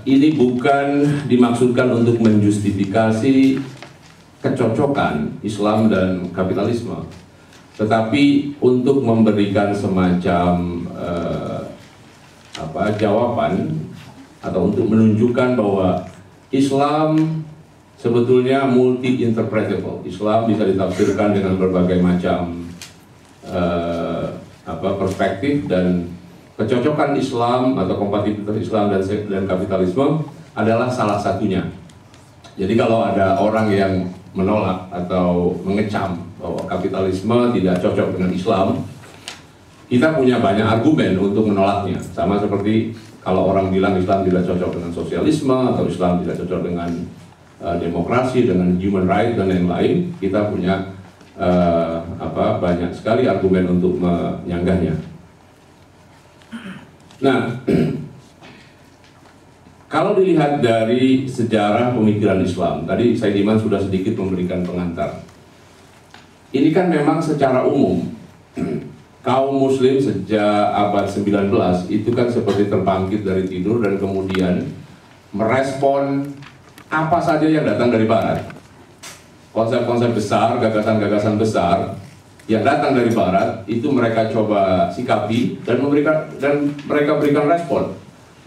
ini bukan dimaksudkan untuk menjustifikasi kecocokan Islam dan kapitalisme, tetapi untuk memberikan semacam jawaban atau untuk menunjukkan bahwa Islam sebetulnya multi-interpretable. Islam bisa ditafsirkan dengan berbagai macam perspektif, dan kecocokan Islam atau kompatibilitas Islam dan kapitalisme adalah salah satunya. Jadi kalau ada orang yang menolak atau mengecam bahwa kapitalisme tidak cocok dengan Islam, kita punya banyak argumen untuk menolaknya. Sama seperti kalau orang bilang Islam tidak cocok dengan sosialisme atau Islam tidak cocok dengan demokrasi, dengan human right dan lain-lain, kita punya banyak sekali argumen untuk menyanggahnya. Nah, kalau dilihat dari sejarah pemikiran Islam, tadi Said Iman sudah sedikit memberikan pengantar. Ini kan memang secara umum kaum muslim sejak abad 19 itu kan seperti terbangkit dari tidur dan kemudian merespon apa saja yang datang dari barat. Konsep-konsep besar, gagasan-gagasan besar yang datang dari barat itu mereka coba sikapi dan mereka berikan respon.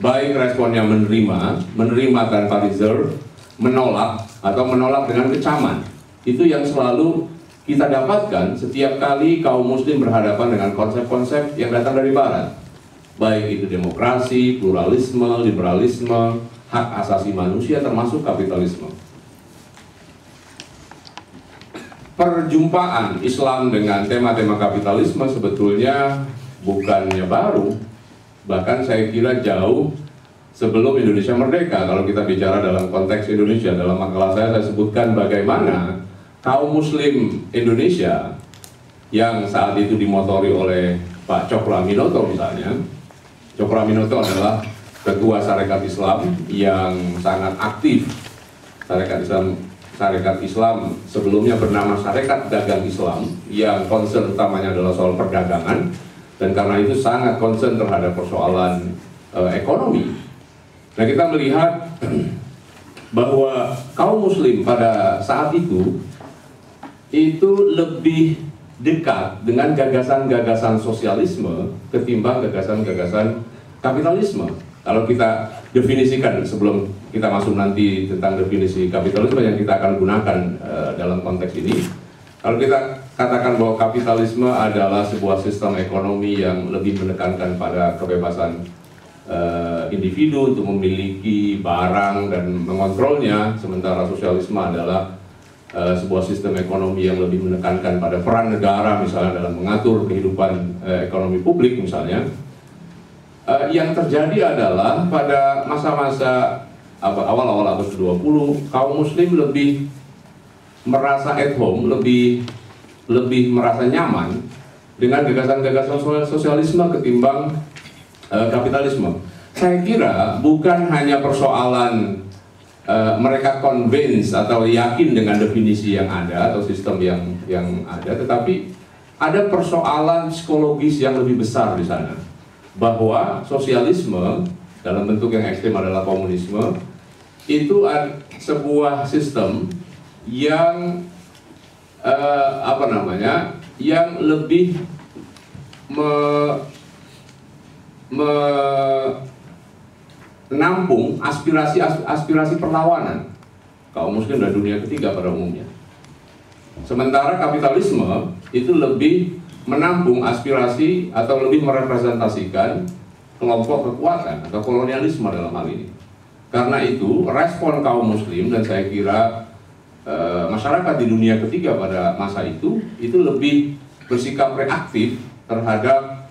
Baik responnya menerima tanpa reserve, menolak atau menolak dengan kecaman. Itu yang selalu kita dapatkan setiap kali kaum muslim berhadapan dengan konsep-konsep yang datang dari barat. Baik itu demokrasi, pluralisme, liberalisme, hak asasi manusia termasuk kapitalisme. Perjumpaan Islam dengan tema-tema kapitalisme sebetulnya bukannya baru. Bahkan saya kira jauh sebelum Indonesia merdeka. Kalau kita bicara dalam konteks Indonesia, dalam makalah saya sebutkan bagaimana kaum muslim Indonesia yang saat itu dimotori oleh Pak Cokroaminoto misalnya. Cokroaminoto adalah ketua Sarekat Islam yang sangat aktif. Sarekat Islam sebelumnya bernama Sarekat Dagang Islam, yang concern utamanya adalah soal perdagangan, dan karena itu sangat concern terhadap persoalan ekonomi. Nah, kita melihat bahwa kaum muslim pada saat itu lebih dekat dengan gagasan-gagasan sosialisme ketimbang gagasan-gagasan kapitalisme. Kalau kita definisikan, sebelum kita masuk nanti tentang definisi kapitalisme yang kita akan gunakan dalam konteks ini, kalau kita katakan bahwa kapitalisme adalah sebuah sistem ekonomi yang lebih menekankan pada kebebasan individu untuk memiliki barang dan mengontrolnya, sementara sosialisme adalah sebuah sistem ekonomi yang lebih menekankan pada peran negara misalnya dalam mengatur kehidupan ekonomi publik misalnya. Yang terjadi adalah pada masa-masa awal-awal abad ke-20, kaum muslim lebih merasa at home, lebih merasa nyaman dengan gagasan-gagasan sosialisme ketimbang kapitalisme. Saya kira bukan hanya persoalan mereka convince atau yakin dengan definisi yang ada atau sistem yang ada, tetapi ada persoalan psikologis yang lebih besar di sana, bahwa sosialisme dalam bentuk yang ekstrem adalah komunisme itu sebuah sistem yang yang lebih menampung aspirasi perlawanan kaum muslim dan dunia ketiga pada umumnya. Sementara kapitalisme itu lebih menampung aspirasi atau lebih merepresentasikan kelompok kekuatan atau kolonialisme dalam hal ini. Karena itu respon kaum muslim, dan saya kira masyarakat di dunia ketiga pada masa itu lebih bersikap reaktif terhadap,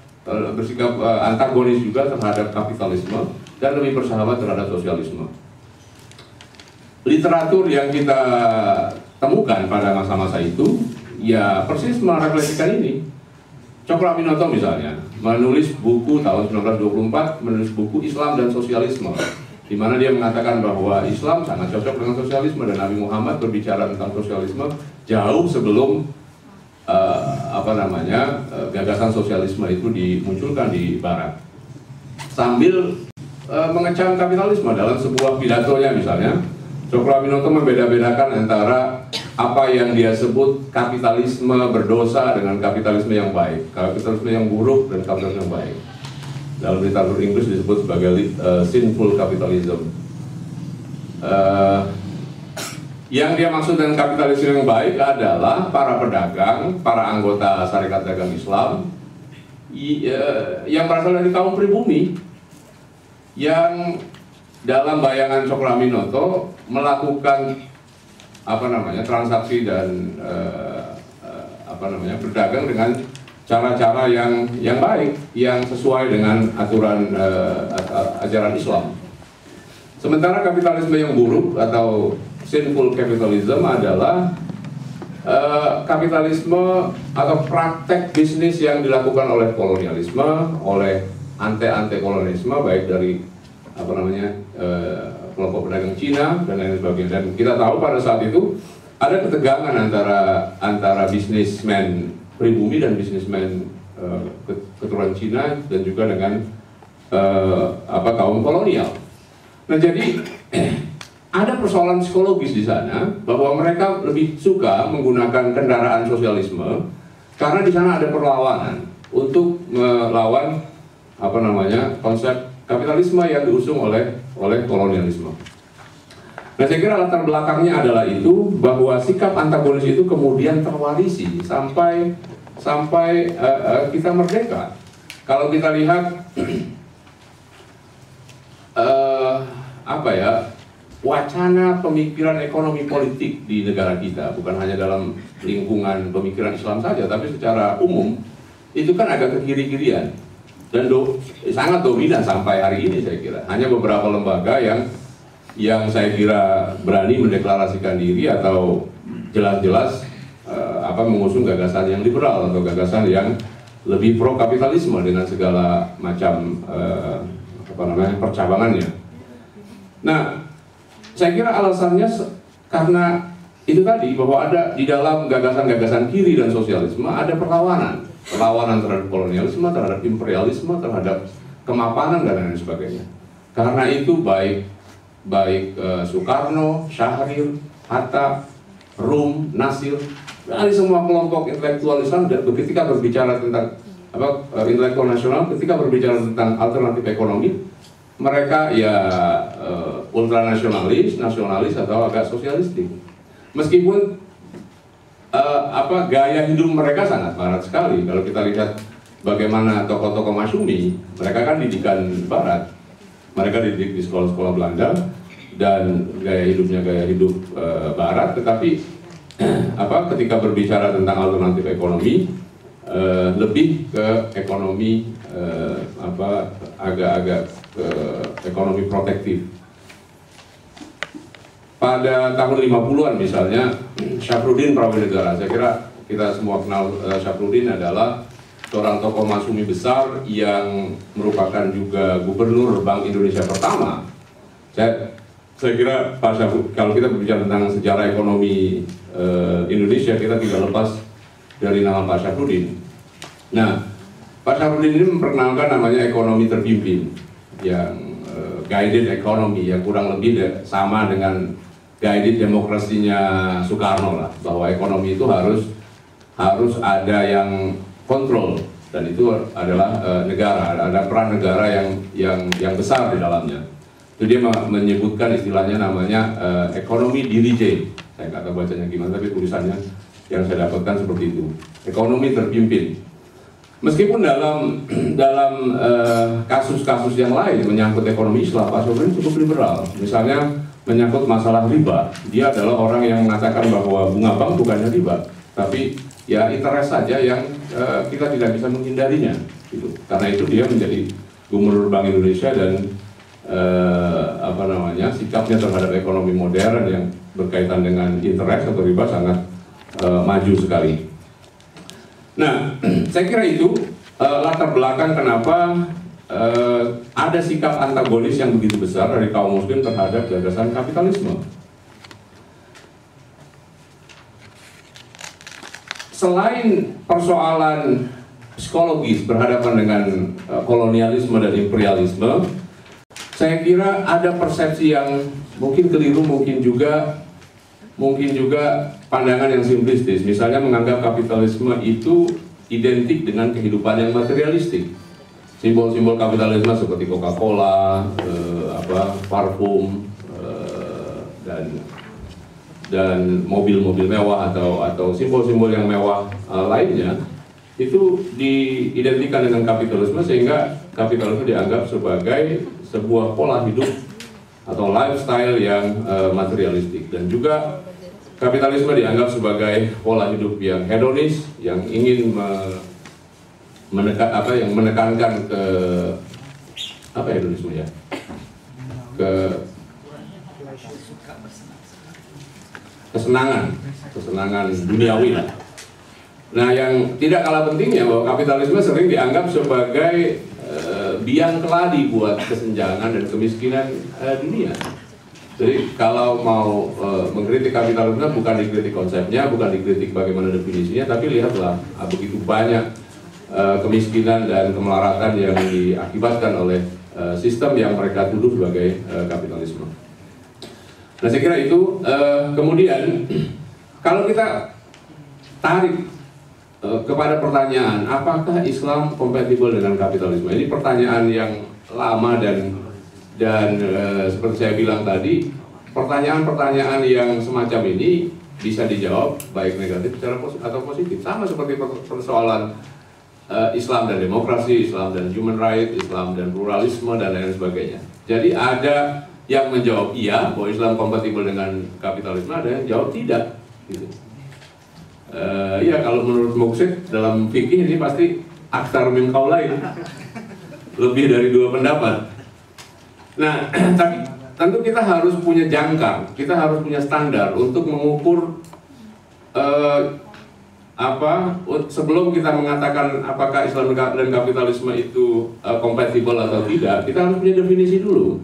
bersikap antagonis juga terhadap kapitalisme, dan lebih bersahabat terhadap sosialisme. Literatur yang kita temukan pada masa-masa itu ya persis merefleksikan ini. Cokroaminoto misalnya menulis buku tahun 1924, menulis buku Islam dan Sosialisme, di mana dia mengatakan bahwa Islam sangat cocok dengan sosialisme, dan Nabi Muhammad berbicara tentang sosialisme jauh sebelum gagasan sosialisme itu dimunculkan di Barat. Sambil mengecam kapitalisme dalam sebuah pidatonya misalnya. Cokroaminoto membeda-bedakan antara apa yang dia sebut kapitalisme berdosa dengan kapitalisme yang baik, kapitalisme yang buruk dan kapitalisme yang baik. Dalam literatur Inggris disebut sebagai sinful capitalism. Yang dia maksud dengan kapitalisme yang baik adalah para pedagang, para anggota Syarikat Dagang Islam yang berasal dari kaum pribumi, yang dalam bayangan Cokroaminoto melakukan transaksi dan berdagang dengan cara-cara yang baik, yang sesuai dengan aturan ajaran Islam. Sementara kapitalisme yang buruk atau sinful capitalism adalah kapitalisme atau praktek bisnis yang dilakukan oleh kolonialisme, oleh anti-kolonialisme, baik dari kelompok pedagang Cina dan lain sebagainya. Dan kita tahu pada saat itu ada ketegangan antara bisnismen pribumi dan bisnismen keturunan Cina dan juga dengan kaum kolonial. Nah, jadi ada persoalan psikologis di sana bahwa mereka lebih suka menggunakan kendaraan sosialisme karena di sana ada perlawanan untuk melawan konsep kapitalisme yang diusung oleh kolonialisme. Nah, saya kira latar belakangnya adalah itu, bahwa sikap antagonis itu kemudian terwarisi sampai kita merdeka. Kalau kita lihat wacana pemikiran ekonomi politik di negara kita, bukan hanya dalam lingkungan pemikiran Islam saja, tapi secara umum itu kan agak kekiri-kirian dan sangat dominan sampai hari ini. Saya kira hanya beberapa lembaga yang saya kira berani mendeklarasikan diri atau jelas-jelas mengusung gagasan yang liberal atau gagasan yang lebih pro kapitalisme dengan segala macam percabangannya. Nah, saya kira alasannya karena itu tadi, bahwa ada di dalam gagasan-gagasan kiri dan sosialisme ada perlawanan terhadap kolonialisme, terhadap imperialisme, terhadap kemapanan dan lain sebagainya. Karena itu baik Soekarno, Syahrir, Hatta, Rum, Nasir, dari semua kelompok intelektual Islam ketika berbicara tentang intelektual nasional, ketika berbicara tentang alternatif ekonomi, mereka ultranasionalis, nasionalis atau agak sosialistik. Meskipun gaya hidup mereka sangat barat sekali. Kalau kita lihat bagaimana tokoh-tokoh Masyumi, mereka kan didikan barat. Mereka dididik di sekolah-sekolah Belanda dan gaya hidupnya gaya hidup barat, tetapi ketika berbicara tentang alternatif ekonomi lebih ke ekonomi agak-agak ekonomi protektif. Pada tahun 50-an misalnya, Syafruddin Prawinegara, saya kira kita semua kenal Syafruddin adalah seorang tokoh Masyumi besar yang merupakan juga gubernur Bank Indonesia pertama. Saya kira Pak Syafruddin, kalau kita berbicara tentang sejarah ekonomi Indonesia, kita tidak lepas dari nama Pak Syafruddin. Nah, Pak Syafruddin ini memperkenalkan namanya ekonomi terpimpin, yang guided economy, yang kurang lebih sama dengan guided demokrasinya Soekarno lah, bahwa ekonomi itu harus ada yang kontrol, dan itu adalah negara, ada peran negara yang besar di dalamnya. Itu dia menyebutkan istilahnya namanya ekonomi dirige. Saya nggak tahu bacanya gimana, tapi tulisannya yang saya dapatkan seperti itu, ekonomi terpimpin. Meskipun dalam kasus-kasus yang lain menyangkut ekonomi Islam, Pak Syafruddin cukup liberal. Misalnya menyangkut masalah riba, dia adalah orang yang mengatakan bahwa bunga bank bukannya riba, tapi ya interest saja yang kita tidak bisa menghindarinya. Gitu. Karena itu dia menjadi gubernur Bank Indonesia dan sikapnya terhadap ekonomi modern yang berkaitan dengan interest atau riba sangat maju sekali. Nah, saya kira itu latar belakang kenapa ada sikap antagonis yang begitu besar dari kaum muslim terhadap gagasan kapitalisme. Selain persoalan psikologis berhadapan dengan kolonialisme dan imperialisme, saya kira ada persepsi yang mungkin keliru, mungkin juga pandangan yang simplistis. Misalnya menganggap kapitalisme itu identik dengan kehidupan yang materialistik. Simbol-simbol kapitalisme seperti Coca-Cola, parfum, dan mobil-mobil mewah atau simbol-simbol yang mewah lainnya itu diidentikan dengan kapitalisme, sehingga kapitalisme dianggap sebagai sebuah pola hidup atau lifestyle yang materialistik, dan juga kapitalisme dianggap sebagai pola hidup yang hedonis, yang ingin menekankan ke hedonisme ya, kesenangan duniawi lah. Nah, yang tidak kalah pentingnya bahwa kapitalisme sering dianggap sebagai biang keladi buat kesenjangan dan kemiskinan dunia. Jadi kalau mau mengkritik kapitalisme, bukan dikritik konsepnya, bukan dikritik bagaimana definisinya, tapi lihatlah begitu banyak kemiskinan dan kemelaratan yang diakibatkan oleh sistem yang mereka tuduh sebagai kapitalisme. Nah, saya kira itu. Kemudian kalau kita tarik kepada pertanyaan, apakah Islam kompatibel dengan kapitalisme? Ini pertanyaan yang lama dan seperti saya bilang tadi, pertanyaan-pertanyaan yang semacam ini bisa dijawab baik negatif atau positif. Sama seperti persoalan Islam dan demokrasi, Islam dan human right, Islam dan pluralisme dan lain sebagainya. Jadi ada yang menjawab iya bahwa Islam kompatibel dengan kapitalisme, ada yang jawab tidak. Gitu. Ya kalau menurut Muksid dalam fikih ini pasti aktsar min qaulain, lebih dari dua pendapat. Nah, tapi tentu kita harus punya jangkar, kita harus punya standar untuk mengukur sebelum kita mengatakan apakah Islam dan kapitalisme itu kompatibel atau tidak, kita harus punya definisi dulu.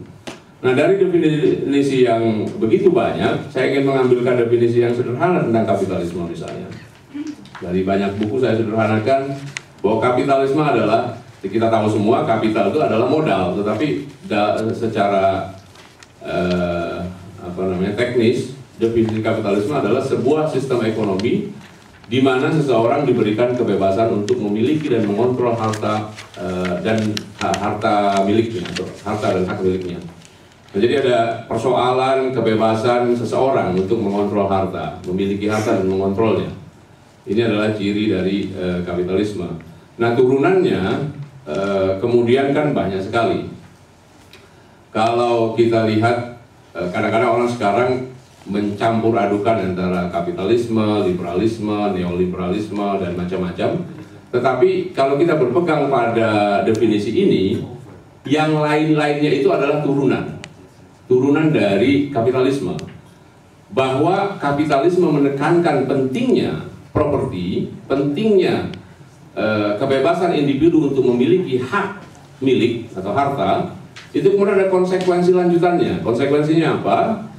Nah, dari definisi yang begitu banyak, saya ingin mengambilkan definisi yang sederhana tentang kapitalisme misalnya. Dari banyak buku saya sederhanakan bahwa kapitalisme adalah, kita tahu semua kapital itu adalah modal, tetapi secara teknis, definisi kapitalisme adalah sebuah sistem ekonomi di mana seseorang diberikan kebebasan untuk memiliki dan mengontrol harta dan harta miliknya, atau harta dan hak miliknya. Nah, jadi ada persoalan kebebasan seseorang untuk mengontrol harta, memiliki harta dan mengontrolnya. Ini adalah ciri dari kapitalisme. Nah, turunannya kemudian kan banyak sekali. Kalau kita lihat, kadang-kadang orang sekarang mencampur adukan antara kapitalisme, liberalisme, neoliberalisme, dan macam-macam. Tetapi kalau kita berpegang pada definisi ini, yang lain-lainnya itu adalah turunan dari kapitalisme. Bahwa kapitalisme menekankan pentingnya properti, pentingnya kebebasan individu untuk memiliki hak milik atau harta, itu kemudian ada konsekuensi lanjutannya. Konsekuensinya apa?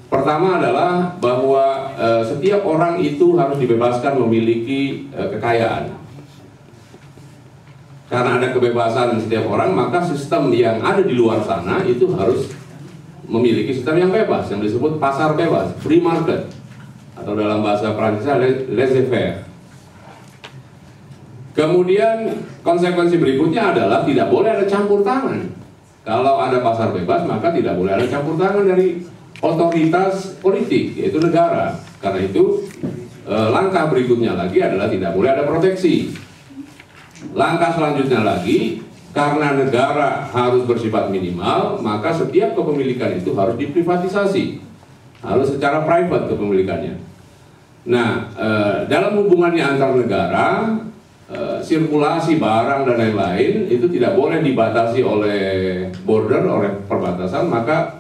Pertama adalah bahwa setiap orang itu harus dibebaskan memiliki kekayaan. Karena ada kebebasan setiap orang, maka sistem yang ada di luar sana itu harus memiliki sistem yang bebas, yang disebut pasar bebas, free market, atau dalam bahasa Prancisnya laissez-faire. Kemudian konsekuensi berikutnya adalah tidak boleh ada campur tangan. Kalau ada pasar bebas, maka tidak boleh ada campur tangan dari otoritas politik, yaitu negara. Karena itu langkah berikutnya lagi adalah tidak boleh ada proteksi. Langkah selanjutnya lagi, karena negara harus bersifat minimal, maka setiap kepemilikan itu harus diprivatisasi, harus secara private kepemilikannya. Nah, dalam hubungannya antar negara, sirkulasi barang dan lain-lain itu tidak boleh dibatasi oleh border, oleh perbatasan. Maka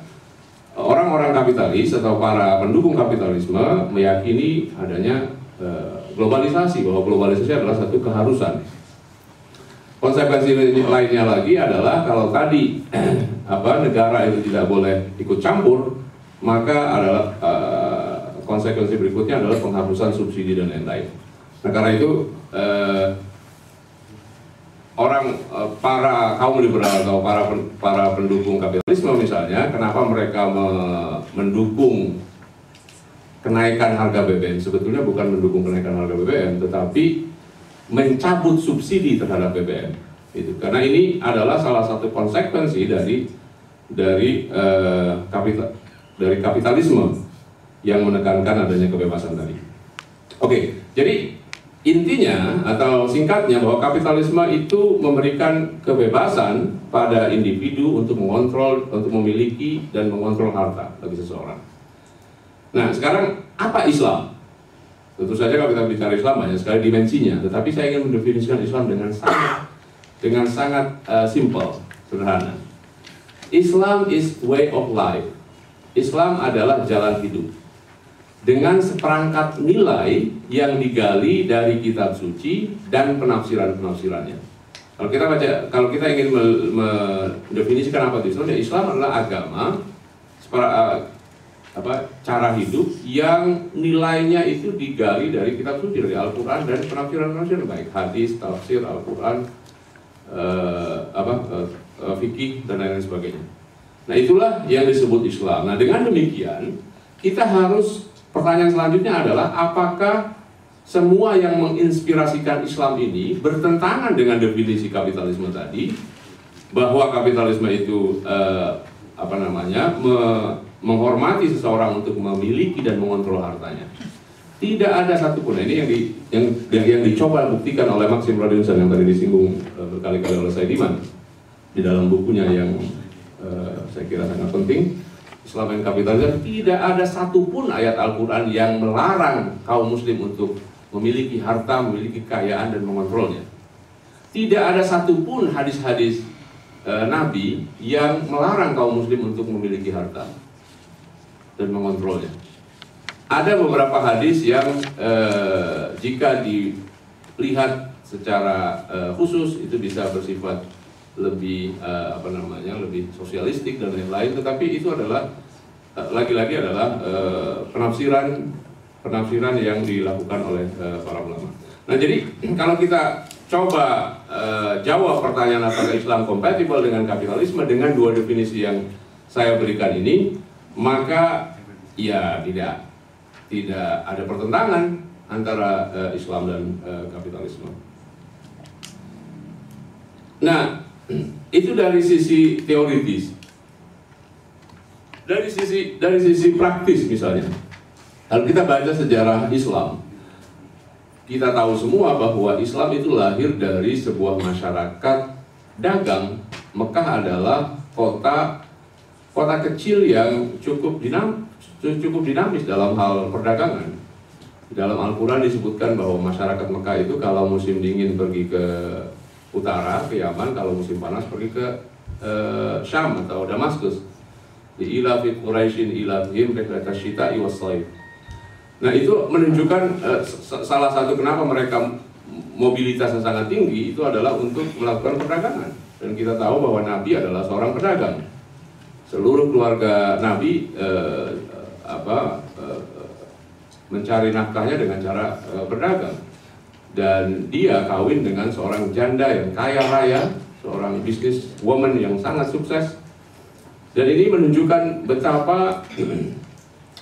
orang-orang kapitalis atau para pendukung kapitalisme meyakini adanya globalisasi, bahwa globalisasi adalah satu keharusan. Konsekuensi lainnya lagi adalah kalau tadi negara itu tidak boleh ikut campur, maka adalah konsekuensi berikutnya adalah penghapusan subsidi dan lain-lain. Nah, karena itu para kaum liberal atau para pendukung kapitalisme misalnya, kenapa mereka mendukung kenaikan harga BBM? Sebetulnya bukan mendukung kenaikan harga BBM, tetapi mencabut subsidi terhadap BBM. Gitu. Karena ini adalah salah satu konsekuensi dari kapitalisme yang menekankan adanya kebebasan tadi. Oke, jadi intinya atau singkatnya bahwa kapitalisme itu memberikan kebebasan pada individu untuk mengontrol, untuk memiliki dan mengontrol harta bagi seseorang. Nah, sekarang apa Islam? Tentu saja kalau kita bicara Islam banyak sekali dimensinya, tetapi saya ingin mendefinisikan Islam dengan sangat simple, sederhana. Islam is way of life. Islam adalah jalan hidup dengan seperangkat nilai yang digali dari kitab suci dan penafsirannya. Kalau kita ingin mendefinisikan apa itu Islam, ya Islam adalah agama, cara hidup yang nilainya itu digali dari kitab suci, dari Al-Quran dan penafsiran baik hadis, tafsir, Al-Quran, fikih dan lain-lain sebagainya. Nah, itulah yang disebut Islam. Nah, dengan demikian kita harus, pertanyaan selanjutnya adalah apakah semua yang menginspirasikan Islam ini bertentangan dengan definisi kapitalisme tadi, bahwa kapitalisme itu menghormati seseorang untuk memiliki dan mengontrol hartanya. Tidak ada satupun. Ini yang dicoba buktikan oleh Maxim Rodinson yang tadi disinggung berkali-kali oleh Saidiman di dalam bukunya yang saya kira sangat penting, Islam dan Kapitalisme. Tidak ada satupun ayat Al-Quran yang melarang kaum muslim untuk memiliki harta, memiliki kekayaan dan mengontrolnya. Tidak ada satupun hadis-hadis Nabi yang melarang kaum muslim untuk memiliki harta dan mengontrolnya. Ada beberapa hadis yang jika dilihat secara khusus itu bisa bersifat lebih lebih sosialistik dan lain-lain, tetapi itu adalah lagi-lagi adalah penafsiran yang dilakukan oleh para ulama. Nah, jadi kalau kita coba jawab pertanyaan apakah Islam kompatibel dengan kapitalisme dengan dua definisi yang saya berikan ini, maka ya tidak ada pertentangan antara Islam dan kapitalisme. Nah, itu dari sisi teoritis. Dari sisi praktis misalnya, kalau kita baca sejarah Islam, kita tahu semua bahwa Islam itu lahir dari sebuah masyarakat dagang. Mekah adalah kota kecil yang cukup dinamis dalam hal perdagangan. Dalam Al-Quran disebutkan bahwa masyarakat Mekah itu kalau musim dingin pergi ke utara, ke Yaman, kalau musim panas pergi ke Syam atau Damaskus. Di ilafi Quraisyin ilafihim rihlatash syita'i was-shaif. Nah, itu menunjukkan salah satu kenapa mereka mobilitasnya sangat tinggi itu adalah untuk melakukan perdagangan. Dan kita tahu bahwa Nabi adalah seorang pedagang. Seluruh keluarga Nabi mencari nafkahnya dengan cara berdagang. Dan dia kawin dengan seorang janda yang kaya raya, seorang business woman yang sangat sukses. Dan ini menunjukkan betapa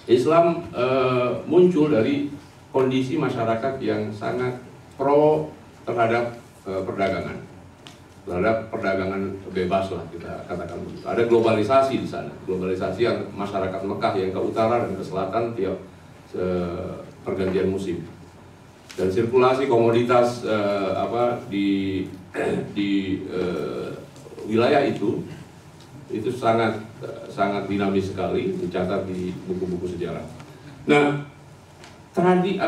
Islam muncul dari kondisi masyarakat yang sangat pro terhadap perdagangan, terhadap perdagangan bebas lah kita katakan begitu. Ada globalisasi di sana, globalisasi yang masyarakat Mekah yang ke utara dan ke selatan tiap pergantian musim. Dan sirkulasi komoditas di wilayah itu sangat dinamis sekali, dicatat di buku-buku sejarah. Nah,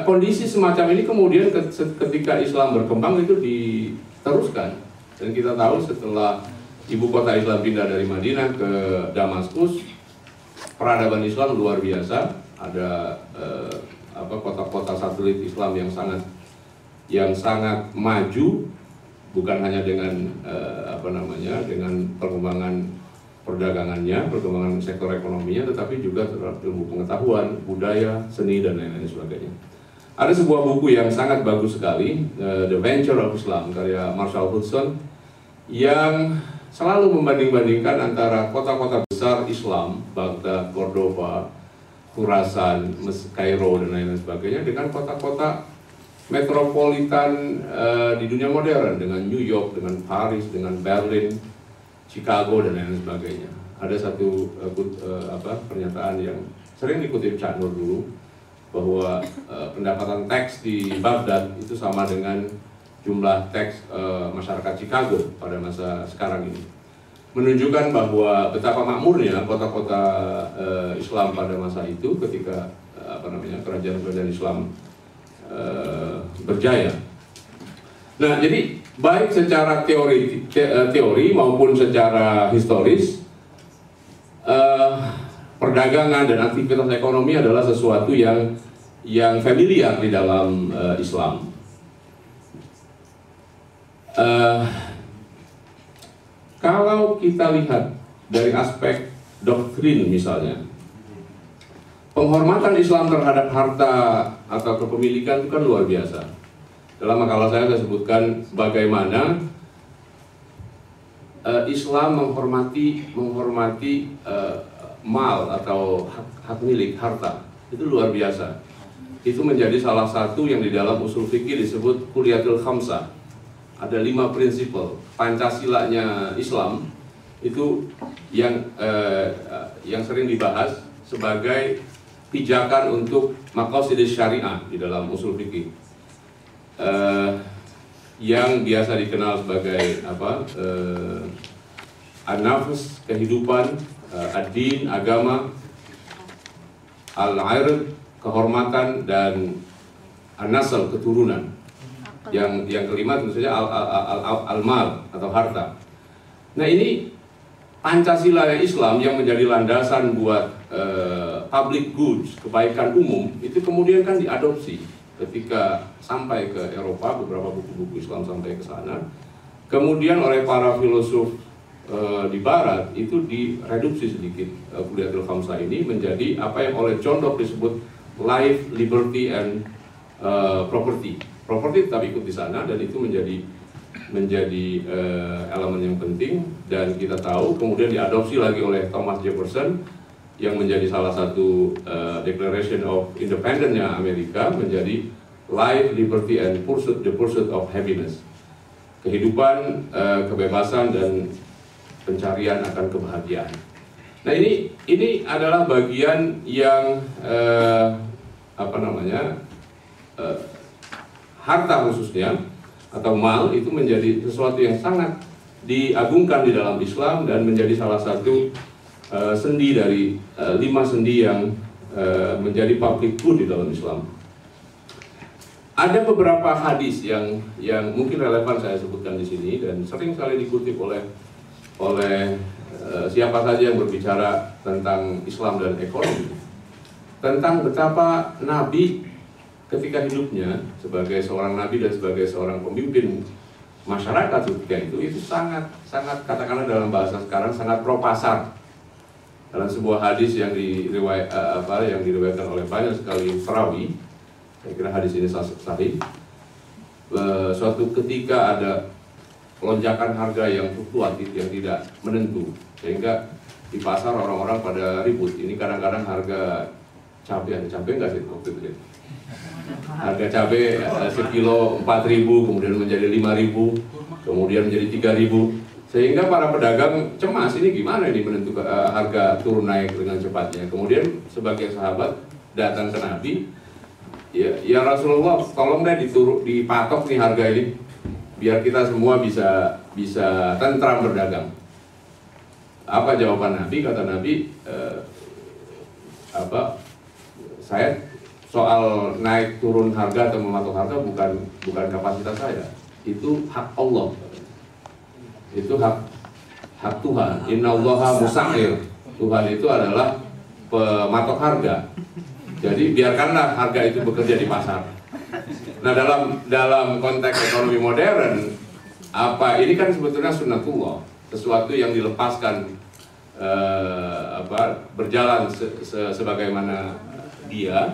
kondisi semacam ini kemudian ketika Islam berkembang itu diteruskan. Dan kita tahu setelah ibu kota Islam pindah dari Madinah ke Damaskus, peradaban Islam luar biasa. Ada kota-kota satelit Islam yang sangat maju, bukan hanya dengan dengan perkembangan perdagangannya, perkembangan sektor ekonominya, tetapi juga terhadap ilmu pengetahuan, budaya, seni dan lain-lain sebagainya. Ada sebuah buku yang sangat bagus sekali, The Venture of Islam, karya Marshall Hudson. yang selalu membanding-bandingkan antara kota-kota besar Islam, Baghdad, Cordoba, Khurasan, Kairo dan lain-lain sebagainya, dengan kota-kota metropolitan di dunia modern, dengan New York, dengan Paris, dengan Berlin, Chicago dan lain-lain sebagainya. Ada satu pernyataan yang sering dikutip Cak Nur dulu, bahwa pendapatan teks di Baghdad itu sama dengan jumlah teks masyarakat Chicago pada masa sekarang ini, menunjukkan bahwa betapa makmurnya kota-kota Islam pada masa itu ketika kerajaan-kerajaan Islam berjaya. Nah, jadi baik secara teori maupun secara historis, perdagangan dan aktivitas ekonomi adalah sesuatu yang familiar di dalam Islam. Kalau kita lihat dari aspek doktrin misalnya, penghormatan Islam terhadap harta atau kepemilikan itu kan luar biasa. Dalam makalah saya sebutkan bagaimana Islam menghormati mal atau hak milik, harta, itu luar biasa. Itu menjadi salah satu yang di dalam usul fikih disebut kuliyatul khamsah. Ada 5 prinsip Pancasilanya Islam itu yang sering dibahas sebagai pijakan untuk maqasid syariah di dalam usul fikih, yang biasa dikenal sebagai an-nafs, kehidupan, ad-din, agama, al-'ird, kehormatan, dan an-nasl, keturunan. Yang kelima tentu saja al-mal atau harta. Nah, ini Pancasila Islam yang menjadi landasan buat public goods, kebaikan umum, itu kemudian kan diadopsi ketika sampai ke Eropa, beberapa buku-buku Islam sampai ke sana. Kemudian oleh para filosof di Barat itu direduksi sedikit kuliyatul khamsah ini menjadi apa yang oleh John Locke disebut life, liberty, and property. Properti tetap ikut di sana dan itu menjadi elemen yang penting, dan kita tahu kemudian diadopsi lagi oleh Thomas Jefferson yang menjadi salah satu Declaration of Independence-nya Amerika, menjadi life, liberty, and the pursuit of happiness. Kehidupan, kebebasan, dan pencarian akan kebahagiaan. Nah, ini adalah bagian yang harta khususnya atau mal itu menjadi sesuatu yang sangat diagungkan di dalam Islam dan menjadi salah satu sendi dari 5 sendi yang menjadi public good di dalam Islam. Ada beberapa hadis yang mungkin relevan saya sebutkan di sini dan sering sekali dikutip oleh siapa saja yang berbicara tentang Islam dan ekonomi, tentang betapa Nabi ketika hidupnya sebagai seorang nabi dan sebagai seorang pemimpin masyarakat ketika itu sangat katakanlah dalam bahasa sekarang sangat pro pasar. Dalam sebuah hadis yang diriwayatkan oleh banyak sekali perawi, saya kira hadis ini sahih. Suatu ketika ada lonjakan harga yang fluktuatif, yang tidak menentu, sehingga di pasar orang-orang pada ribut. Ini kadang-kadang harga cabai, ada cabai nggak sih waktu itu? Harga cabai sekilo 4.000, kemudian menjadi 5.000, kemudian menjadi 3.000, sehingga para pedagang cemas, ini gimana ini menentukan harga turun naik dengan cepatnya. Kemudian sebagian sahabat datang ke Nabi, ya Rasulullah, tolong deh dipatok nih harga ini, biar kita semua bisa tentram berdagang. Apa jawaban Nabi? Kata Nabi, saya soal naik turun harga atau mematok harga bukan kapasitas saya, itu hak Allah, itu hak Tuhan. Innallaha musa'ir, Tuhan itu adalah pematok harga. Jadi biarkanlah harga itu bekerja di pasar. Nah, dalam konteks ekonomi modern, ini kan sebetulnya sunnatullah, sesuatu yang dilepaskan berjalan sebagaimana dia.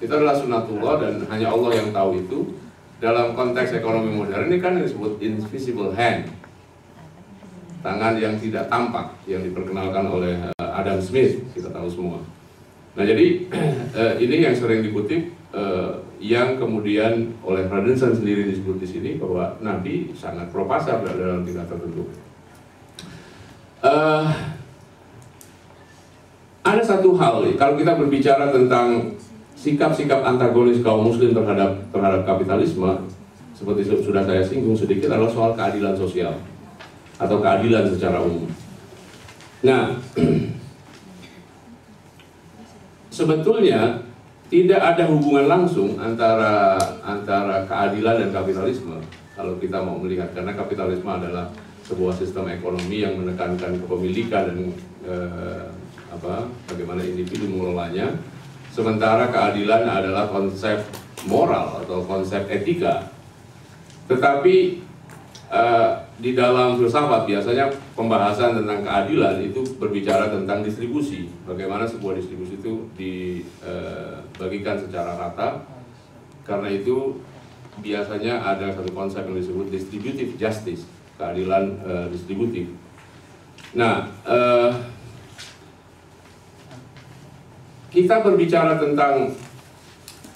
Itu adalah sunnatullah dan hanya Allah yang tahu itu. Dalam konteks ekonomi modern ini kan disebut invisible hand. tangan yang tidak tampak yang diperkenalkan oleh Adam Smith, kita tahu semua. Nah jadi ini yang sering dikutip, yang kemudian oleh Radenson sendiri disebut di sini bahwa Nabi sangat pro pasar dalam tingkat tertentu. Ada satu hal, kalau kita berbicara tentang sikap-sikap antagonis kaum muslim terhadap kapitalisme, seperti sudah saya singgung sedikit, adalah soal keadilan sosial atau keadilan secara umum. Nah, sebetulnya tidak ada hubungan langsung antara keadilan dan kapitalisme kalau kita mau melihat, karena kapitalisme adalah sebuah sistem ekonomi yang menekankan kepemilikan dan bagaimana individu mengelolanya, sementara keadilan adalah konsep moral atau konsep etika. Tetapi di dalam filsafat biasanya pembahasan tentang keadilan itu berbicara tentang distribusi, bagaimana sebuah distribusi itu dibagikan secara rata. Karena itu biasanya ada satu konsep yang disebut distributive justice, keadilan distributif. Nah, kita berbicara tentang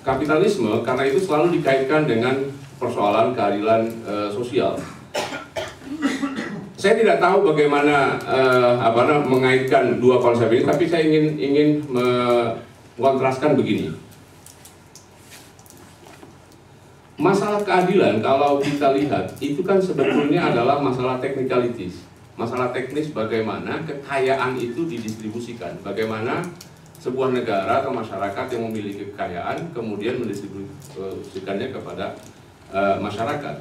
kapitalisme karena itu selalu dikaitkan dengan persoalan keadilan sosial. Saya tidak tahu bagaimana mengaitkan dua konsep ini, tapi saya ingin mengontraskan begini. Masalah keadilan kalau kita lihat itu kan sebetulnya adalah masalah technicalities, masalah teknis bagaimana kekayaan itu didistribusikan, bagaimana sebuah negara atau masyarakat yang memiliki kekayaan kemudian mendistribusikannya kepada masyarakat.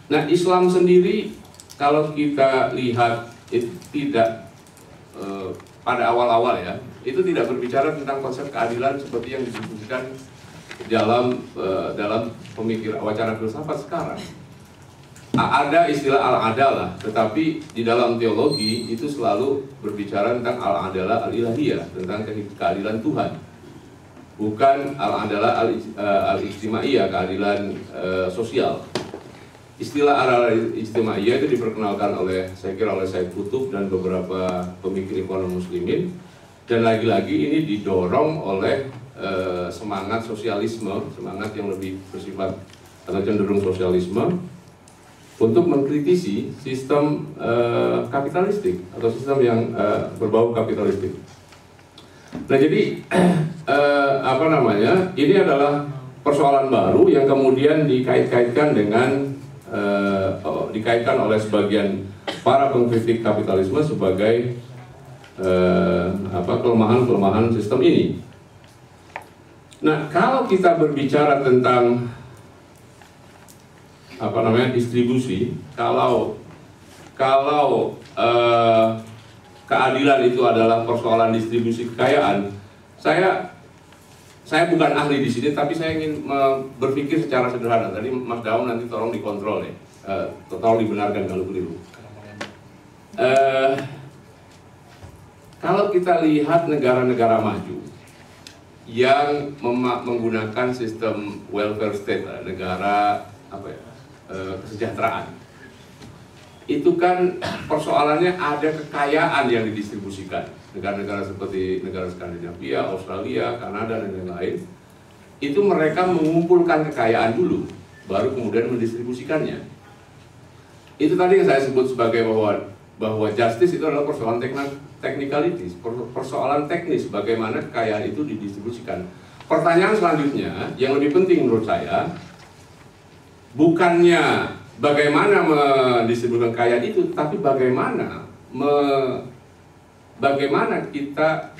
Nah, Islam sendiri kalau kita lihat itu tidak pada awal-awal ya, itu tidak berbicara tentang konsep keadilan seperti yang disebutkan dalam wacana filsafat sekarang. Ada istilah al-adalah, tetapi di dalam teologi itu selalu berbicara tentang al-adalah al-ilahiyah, tentang keadilan Tuhan. Bukan al-adalah al-ijtimaiyah, keadilan sosial. Istilah al-ijtimaiyah itu diperkenalkan saya kira oleh Said Qutb dan beberapa pemikir ekonomi muslimin, dan lagi-lagi ini didorong oleh semangat sosialisme, semangat yang lebih bersifat atau cenderung sosialisme untuk mengkritisi sistem kapitalistik atau sistem yang berbau kapitalistik. Nah jadi ini adalah persoalan baru yang kemudian dikait-kaitkan dengan dikaitkan oleh sebagian para pengkritik kapitalisme sebagai kelemahan-kelemahan sistem ini. Nah, kalau kita berbicara tentang distribusi, kalau keadilan itu adalah persoalan distribusi kekayaan, saya bukan ahli di sini, tapi saya ingin berpikir secara sederhana. Tadi Mas Daum nanti tolong dikontrol ya, tolong dibenarkan kalau keliru. Kalau kita lihat negara-negara maju yang menggunakan sistem welfare state, negara kesejahteraan, itu kan persoalannya ada kekayaan yang didistribusikan. Negara-negara seperti negara Skandinavia, Australia, Kanada, dan lain-lain, itu mereka mengumpulkan kekayaan dulu, baru kemudian mendistribusikannya. Itu tadi yang saya sebut sebagai bahwa justice itu adalah persoalan technicalities, persoalan teknis bagaimana kekayaan itu didistribusikan. Pertanyaan selanjutnya yang lebih penting menurut saya, bukannya bagaimana mendistribusikan kekayaan itu, tapi bagaimana kita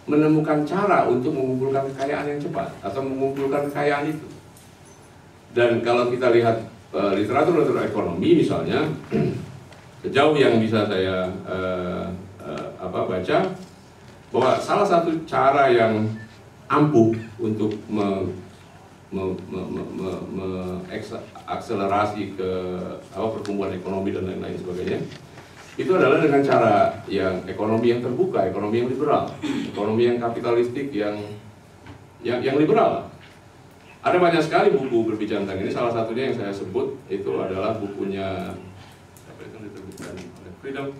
menemukan cara untuk mengumpulkan kekayaan yang cepat atau mengumpulkan kekayaan itu. Dan kalau kita lihat literatur ekonomi misalnya, sejauh yang bisa saya baca, bahwa salah satu cara yang ampuh untuk akselerasi ke pertumbuhan ekonomi dan lain-lain sebagainya, itu adalah dengan cara yang ekonomi yang terbuka, ekonomi yang liberal, ekonomi yang kapitalistik yang liberal. Ada banyak sekali buku berbicara tentang ini. Salah satunya yang saya sebut itu adalah bukunya freedom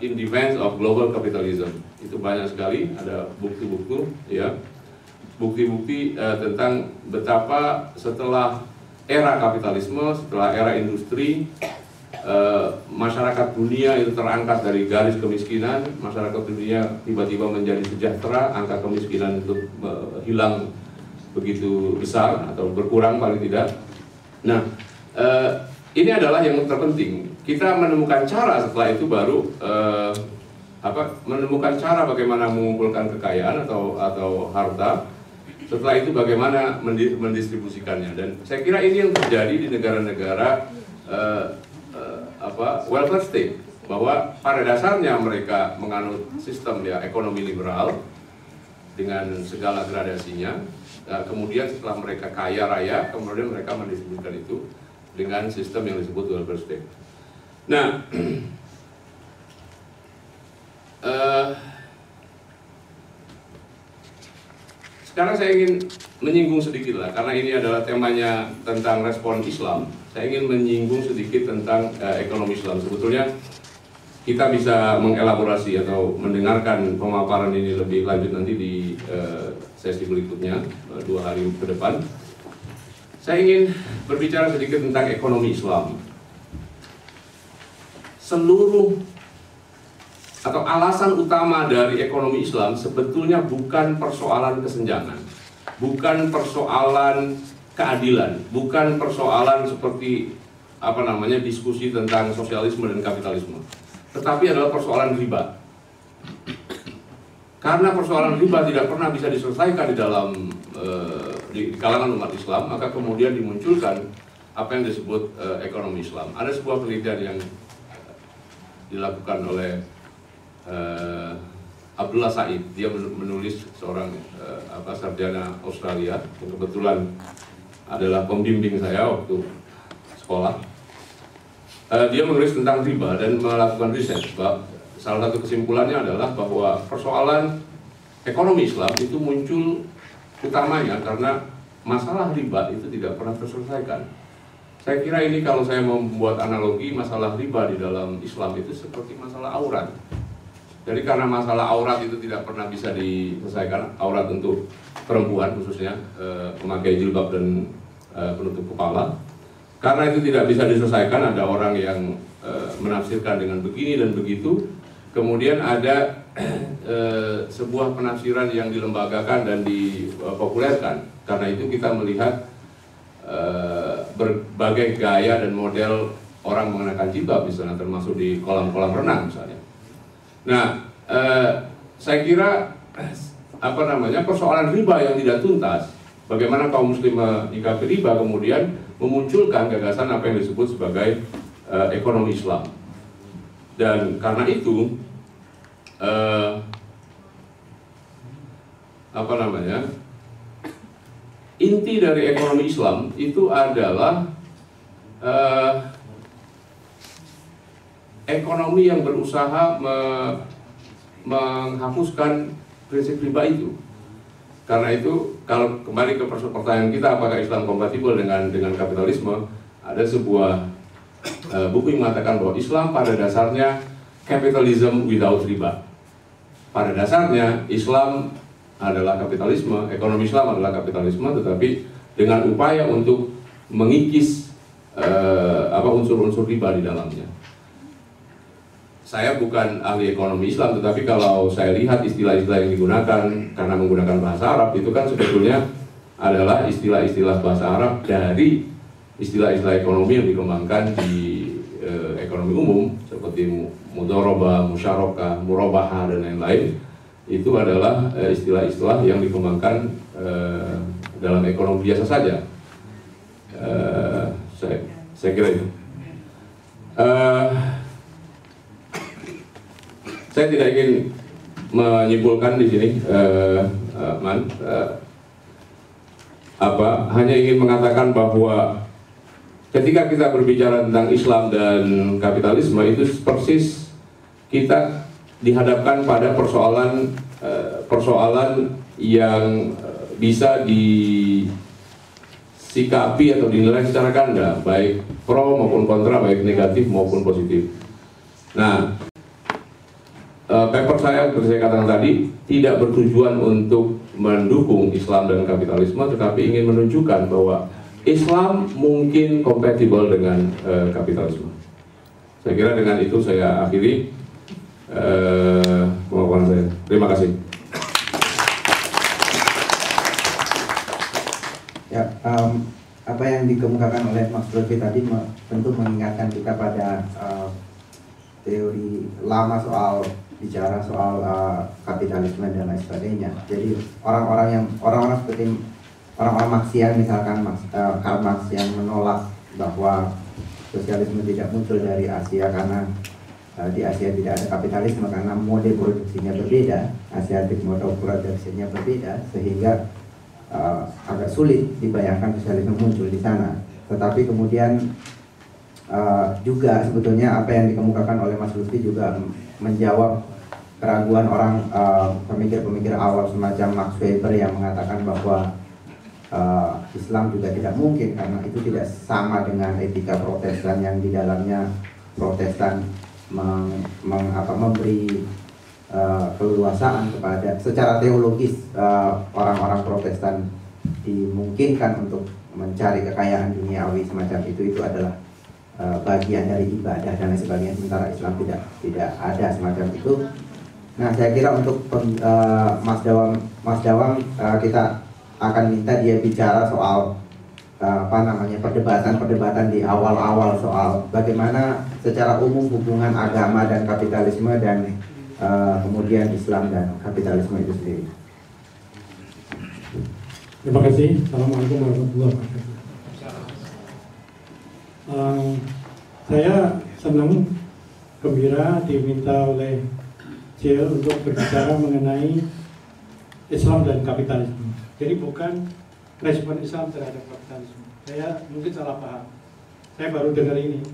in defense of global capitalism. Itu banyak sekali, ada bukti-bukti, ya, bukti-bukti tentang betapa setelah era kapitalisme, setelah era industri, masyarakat dunia itu terangkat dari garis kemiskinan, masyarakat dunia tiba-tiba menjadi sejahtera, angka kemiskinan itu hilang begitu besar atau berkurang paling tidak. Nah, ini adalah yang terpenting. Kita menemukan cara setelah itu baru menemukan cara bagaimana mengumpulkan kekayaan atau harta. Setelah itu bagaimana mendistribusikannya. Dan saya kira ini yang terjadi di negara-negara welfare state, bahwa pada dasarnya mereka menganut sistem ya ekonomi liberal dengan segala gradasinya. Kemudian setelah mereka kaya raya, kemudian mereka mendistribusikan itu dengan sistem yang disebut welfare state. Nah, sekarang saya ingin menyinggung sedikit lah, karena ini adalah temanya tentang respon Islam. Saya ingin menyinggung sedikit tentang ekonomi Islam. Sebetulnya kita bisa mengelaborasi atau mendengarkan pemaparan ini lebih lanjut nanti di sesi berikutnya, 2 hari ke depan. Saya ingin berbicara sedikit tentang ekonomi Islam. Seluruh atau alasan utama dari ekonomi Islam sebetulnya bukan persoalan kesenjangan, bukan persoalan keadilan, bukan persoalan seperti diskusi tentang sosialisme dan kapitalisme, tetapi adalah persoalan riba. Karena persoalan riba tidak pernah bisa diselesaikan di kalangan umat Islam, maka kemudian dimunculkan apa yang disebut ekonomi Islam. Ada sebuah penelitian yang dilakukan oleh Abdullah Said. Dia menulis, seorang sarjana Australia yang kebetulan adalah pembimbing saya waktu sekolah. Dia menulis tentang riba dan melakukan riset. Salah satu kesimpulannya adalah bahwa persoalan ekonomi Islam itu muncul utamanya karena masalah riba itu tidak pernah terselesaikan. Saya kira ini kalau saya membuat analogi, masalah riba di dalam Islam itu seperti masalah aurat. Jadi karena masalah aurat itu tidak pernah bisa diselesaikan, aurat untuk perempuan khususnya, memakai jilbab dan penutup kepala. Karena itu tidak bisa diselesaikan, ada orang yang menafsirkan dengan begini dan begitu. Kemudian ada sebuah penafsiran yang dilembagakan dan dipopulerkan. Karena itu kita melihat berbagai gaya dan model orang mengenakan jilbab misalnya, termasuk di kolam-kolam renang misalnya. Nah, saya kira persoalan riba yang tidak tuntas, bagaimana kaum muslim menyikapi riba, kemudian memunculkan gagasan apa yang disebut sebagai ekonomi Islam. Dan karena itu inti dari ekonomi Islam itu adalah ekonomi yang berusaha menghapuskan prinsip riba itu. Karena itu, kalau kembali ke pertanyaan kita, apakah Islam kompatibel dengan kapitalisme, ada sebuah buku yang mengatakan bahwa Islam pada dasarnya capitalism without riba. Pada dasarnya Islam adalah kapitalisme, ekonomi Islam adalah kapitalisme, tetapi dengan upaya untuk mengikis unsur-unsur riba di dalamnya. Saya bukan ahli ekonomi Islam, tetapi kalau saya lihat istilah-istilah yang digunakan karena menggunakan bahasa Arab, itu kan sebetulnya adalah istilah-istilah bahasa Arab dari istilah-istilah ekonomi yang dikembangkan di ekonomi umum, seperti mudharabah, musyarakah, murabahah, dan lain-lain. Itu adalah istilah-istilah yang dikembangkan dalam ekonomi biasa saja. Saya kira itu. Saya tidak ingin menyimpulkan di sini, hanya ingin mengatakan bahwa ketika kita berbicara tentang Islam dan kapitalisme, itu persis kita dihadapkan pada persoalan yang bisa disikapi atau dinilai secara ganda, baik pro maupun kontra, baik negatif maupun positif. Nah, paper saya seperti saya katakan tadi tidak bertujuan untuk mendukung Islam dan kapitalisme, tetapi ingin menunjukkan bahwa Islam mungkin kompatibel dengan kapitalisme. Saya kira dengan itu saya akhiri pemaparan saya. Terima kasih. Ya, apa yang dikemukakan oleh Mas Lutfi tadi tentu mengingatkan kita pada teori lama soal bicara soal kapitalisme dan lain sebagainya. Jadi orang-orang seperti orang-orang Marxian, misalkan Karl Marx yang menolak bahwa sosialisme tidak muncul dari Asia karena di Asia tidak ada kapitalisme karena mode produksinya berbeda, Asiatik mode produksinya berbeda, sehingga agak sulit dibayangkan sosialisme muncul di sana. Tetapi kemudian juga sebetulnya apa yang dikemukakan oleh Mas Lutfi juga menjawab keraguan orang pemikir-pemikir awal semacam Max Weber yang mengatakan bahwa Islam juga tidak mungkin karena itu tidak sama dengan etika Protestan yang di dalamnya Protestan memberi keleluasaan kepada secara teologis orang-orang Protestan dimungkinkan untuk mencari kekayaan duniawi semacam itu adalah bagian dari ibadah dan lain sebagainya, sementara Islam tidak ada semacam itu. Nah, saya kira untuk Mas Dawam kita akan minta dia bicara soal perdebatan di awal-awal soal bagaimana secara umum hubungan agama dan kapitalisme dan kemudian Islam dan kapitalisme itu sendiri. Terima kasih. Assalamualaikum warahmatullahi wabarakatuh. Saya senang, gembira diminta oleh Jill untuk berbicara mengenai Islam dan kapitalisme. Jadi bukan respon Islam terhadap kapitalisme. Saya mungkin salah paham. Saya baru dengar ini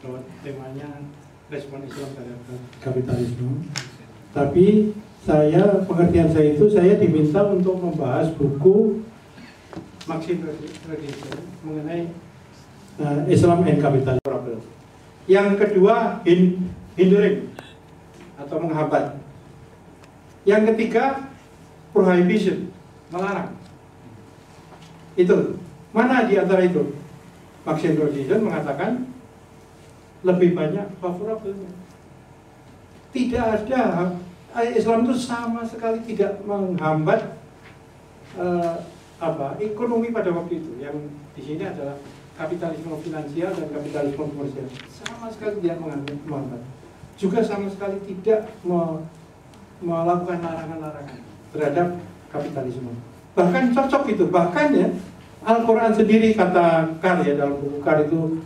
bahwa temanya respon Islam terhadap kapitalisme. Tapi pengertian saya itu saya diminta untuk membahas buku Marxist Tradition mengenai Islam and Capitalism. Yang kedua hindering atau menghambat. Yang ketiga prohibition, melarang. Itu mana di antara itu? Marxist Tradition mengatakan lebih banyak favorable. Tidak ada, Islam itu sama sekali tidak menghambat ekonomi pada waktu itu. Yang di sini adalah kapitalisme finansial dan kapitalisme komersial. Sama sekali tidak menghambat. Juga sama sekali tidak melakukan larangan-larangan terhadap kapitalisme. Bahkan cocok itu. Bahkan ya Al-Quran sendiri kata Karl ya dalam buku Karl itu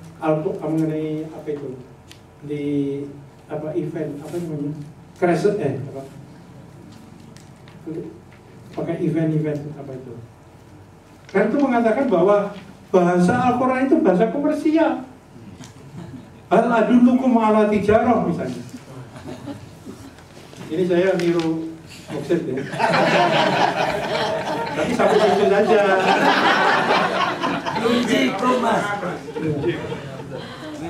mengenai apa itu di event apa namanya crash pakai event apa itu. Karl itu mengatakan bahwa bahasa Al-Quran itu bahasa komersial. Hal adullukum ala tijarah misalnya. Ini saya niru Moxet ya. Tapi sampai itu saja.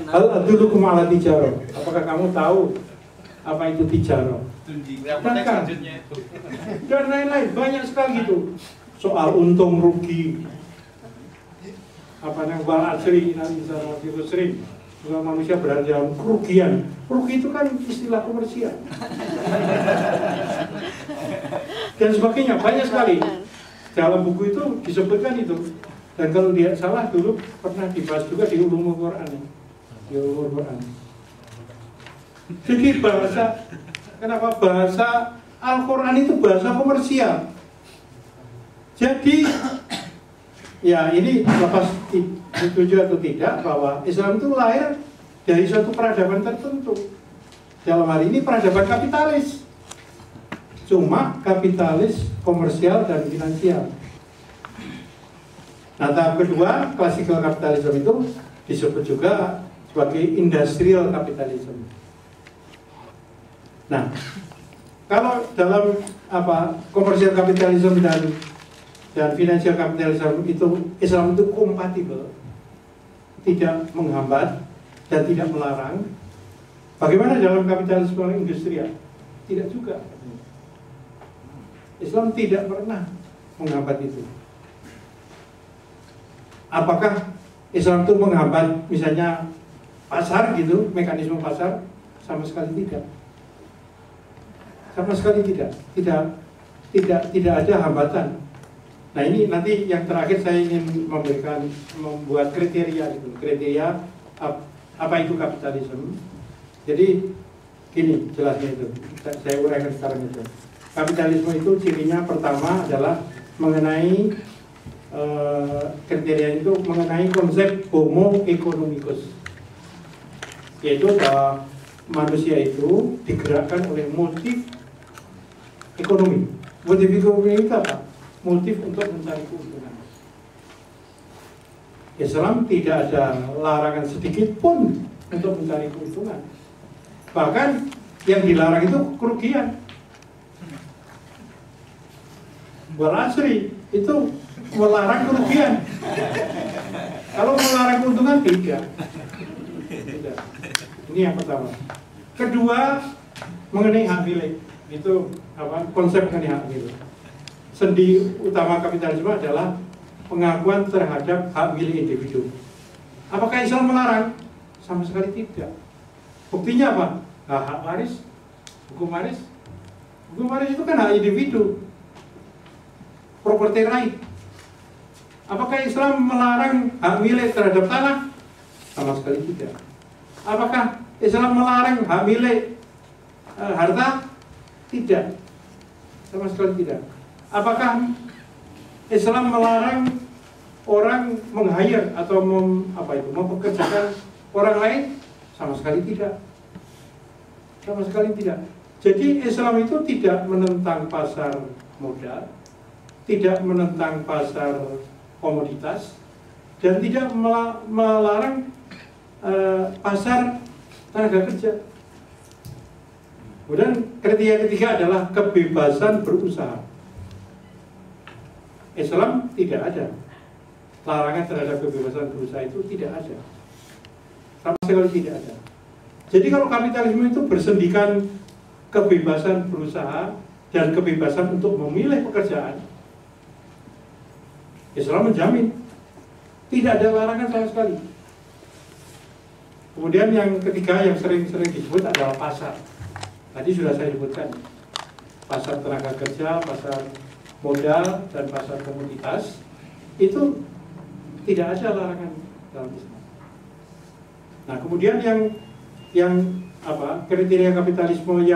Hal adullukum ala tijarah. Apakah kamu tahu apa itu tijarah? Dan lain-lain banyak sekali gitu. Soal untung rugi. Apa yang wal asri inal sering bahwa manusia berada dalam kerugian. Rugi itu kan istilah komersial. Dan sebagainya banyak sekali. Dalam buku itu disebutkan itu. Dan kalau dia salah dulu pernah dibahas juga di Ulumul Quran. Di Ulumul Quran. Jadi kenapa bahasa Al-Quran itu bahasa komersial? Jadi ya ini lepas setuju atau tidak bahwa Islam itu lahir dari suatu peradaban tertentu. Dalam hal ini peradaban kapitalis. Cuma kapitalis komersial dan finansial. Nah, tahap kedua, classical capitalism itu disebut juga sebagai industrial capitalism. Nah, kalau dalam komersial kapitalisme dan dan financial capitalism itu, Islam itu kompatibel, tidak menghambat dan tidak melarang. Bagaimana dalam kapitalisme industrial? Tidak juga. Islam tidak pernah menghambat itu. Apakah Islam itu menghambat misalnya pasar gitu, mekanisme pasar? Sama sekali tidak. Sama sekali tidak. Tidak ada hambatan. Nah, ini nanti yang terakhir saya ingin membuat kriteria gitu. Kriteria apa itu kapitalisme. Jadi gini jelasnya itu. Saya uraikan sekarang itu. Kapitalisme itu cirinya pertama adalah mengenai kriteria itu mengenai konsep homo economicus, yaitu bahwa manusia itu digerakkan oleh motif ekonomi. Motif ekonomi itu apa? Motif untuk mencari keuntungan. Islam tidak ada larangan sedikit pun untuk mencari keuntungan. Bahkan yang dilarang itu kerugian. Wal-asri itu melarang kerugian. Kalau melarang keuntungan tidak. Ini yang pertama. Kedua, mengenai hak milik. Itu konsep mengenai hak milik. Sendi utama kapitalisme adalah pengakuan terhadap hak milik individu. Apakah Islam melarang? Sama sekali tidak. Buktinya apa? Hak waris, hukum waris. Hukum waris itu kan hak individu, property right. Apakah Islam melarang hak milik terhadap tanah? Sama sekali tidak. Apakah Islam melarang hak milik harta? Tidak. Sama sekali tidak. Apakah Islam melarang orang meng-hire atau mempekerjakan orang lain? Sama sekali tidak. Sama sekali tidak. Jadi Islam itu tidak menentang pasar modal, tidak menentang pasar komoditas, dan tidak melarang pasar tenaga kerja. Kemudian kriteria ketiga adalah kebebasan berusaha. Islam tidak ada larangan terhadap kebebasan berusaha, itu tidak ada, sama sekali tidak ada. Jadi kalau kapitalisme itu bersendikan kebebasan berusaha dan kebebasan untuk memilih pekerjaan, Islam menjamin tidak ada larangan sama sekali. Kemudian yang ketiga yang sering-sering disebut adalah pasar. Tadi sudah saya sebutkan, pasar tenaga kerja, pasar modal, dan pasar komoditas, itu tidak ada larangan dalam Islam. Nah, kemudian yang kriteria kapitalisme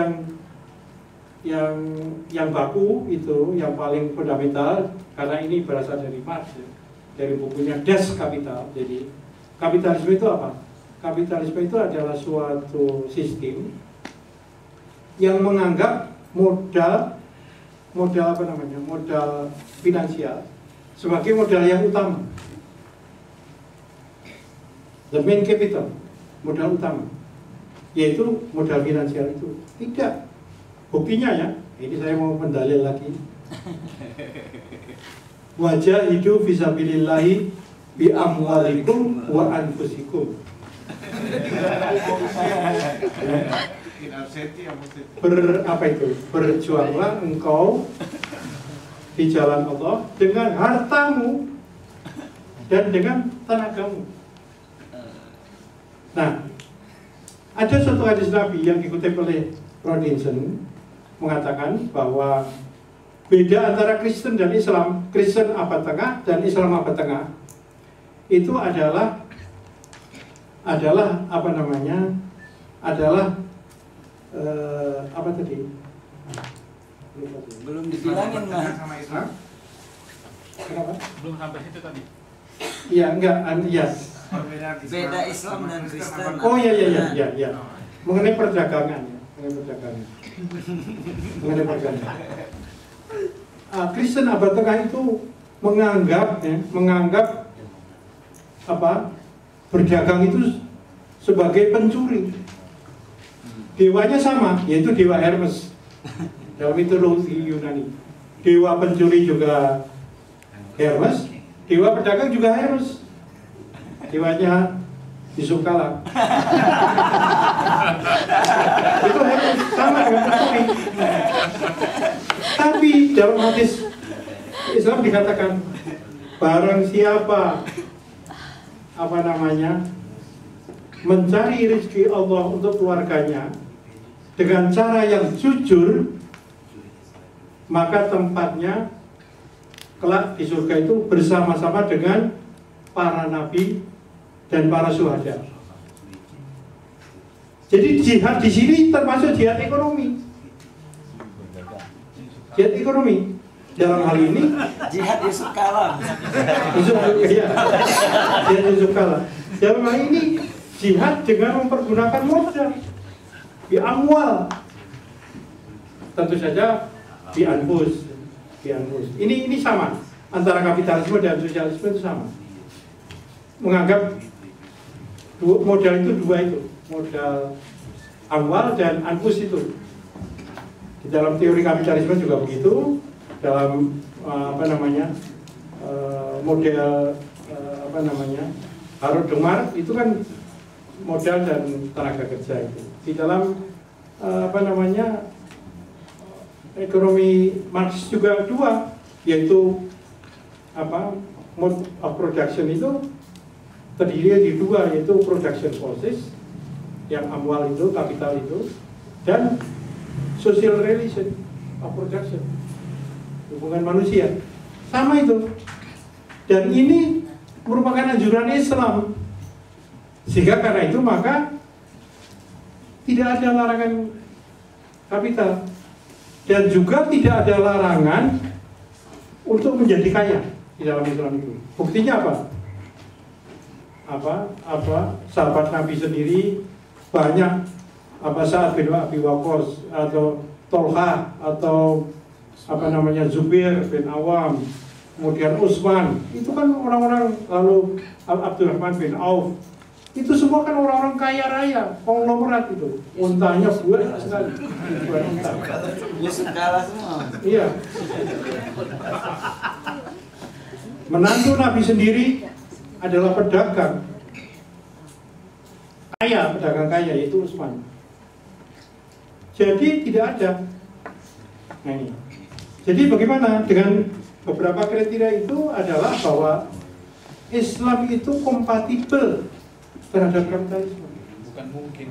yang baku itu, yang paling fundamental, karena ini berasal dari Marx, ya, dari bukunya Das Kapital. Jadi kapitalisme itu apa? Kapitalisme itu adalah suatu sistem yang menganggap modal finansial sebagai modal yang utama, the main capital, modal utama, yaitu modal finansial itu. Tidak. Buktinya ya, ini saya mau mendalil lagi. Wajah hidup fisabilillahi bi amwalikum wa anfusikum. Berjuanglah engkau di jalan Allah dengan hartamu dan dengan tenagamu. Nah, ada suatu hadis Nabi yang dikutip oleh Rodinson mengatakan bahwa beda antara Kristen dan Islam, Kristen abad tengah dan Islam abad tengah, itu adalah apa tadi? Belum dibilangin lah. Sama Islam. Kenapa? Belum sampai situ tadi. Iya, enggak, iya. Beda Islam dan Kristen. Oh iya. Mengenai perdagangan ya, mengenai perdagangan. Kristen abad tengah itu menganggap berdagang itu sebagai pencuri. Dewanya sama, yaitu dewa Hermes dalam mitologi Yunani. Dewa pencuri juga Hermes, dewa pedagang juga Hermes. Dewanya Yusuf Kala. Itu Hermes, sama dengan Putri. Tapi dalam hadis Islam dikatakan, barang siapa mencari rezeki Allah untuk keluarganya dengan cara yang jujur, maka tempatnya kelak di surga itu bersama-sama dengan para nabi dan para syuhada. Jadi jihad di sini termasuk jihad ekonomi. Jihad ekonomi dalam hal ini Jihad Yusuf Kala. Jihad Yusuf Kala. Dalam hal ini jihad dengan mempergunakan modal, di amwal, tentu saja di anfus. Ini sama antara kapitalisme dan sosialisme, itu sama. Menganggap modal itu dua itu, modal amwal dan anfus itu. Di dalam teori kapitalisme juga begitu. Dalam model Harold Demar itu kan modal dan tenaga kerja itu. Di dalam ekonomi Marx juga dua, yaitu mode of production itu terdiri di dua, yaitu production forces yang amwal itu, kapital itu, dan social relation of production, hubungan manusia, sama itu. Dan ini merupakan anjuran Islam, sehingga karena itu maka tidak ada larangan kapital, dan juga tidak ada larangan untuk menjadi kaya di dalam Islam itu. Buktinya sahabat Nabi sendiri banyak, Sa'ad bin Abi Waqqas atau Tolha atau Zubair bin Awam, kemudian Utsman, itu kan orang-orang, lalu Abdurrahman bin Auf, itu semua kan orang-orang kaya raya, konglomerat itu, untanya banyak sekali. Yusuf Kala semua. Iya. Menantu Nabi sendiri adalah pedagang kaya, yaitu Utsman. Jadi tidak ada. Nah ini. Jadi bagaimana dengan beberapa kriteria itu adalah bahwa Islam itu kompatibel terhadap kapitalisme. Bukan mungkin.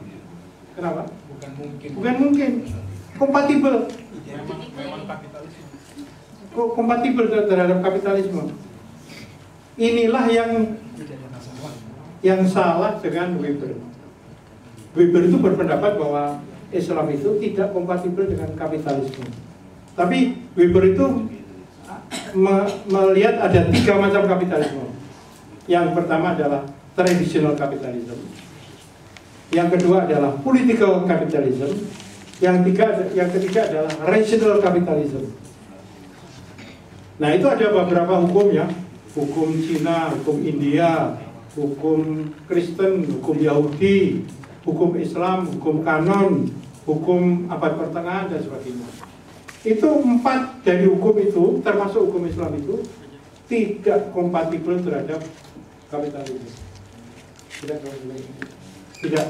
Kenapa? Bukan mungkin. Kompatibel. Memang kapitalisme. Kompatibel terhadap kapitalisme. Inilah yang salah dengan Weber. Weber itu berpendapat bahwa Islam itu tidak kompatibel dengan kapitalisme. Tapi Weber itu melihat ada 3 macam kapitalisme. Yang pertama adalah traditional capitalism. Yang kedua adalah political capitalism. Yang ketiga adalah rational capitalism. Nah, itu ada beberapa hukum ya. Hukum Cina, hukum India, hukum Kristen, hukum Yahudi, hukum Islam, hukum kanon, hukum abad pertengahan dan sebagainya. Itu 4 dari hukum itu, termasuk hukum Islam itu, tidak kompatibel terhadap kapitalisme. Tidak.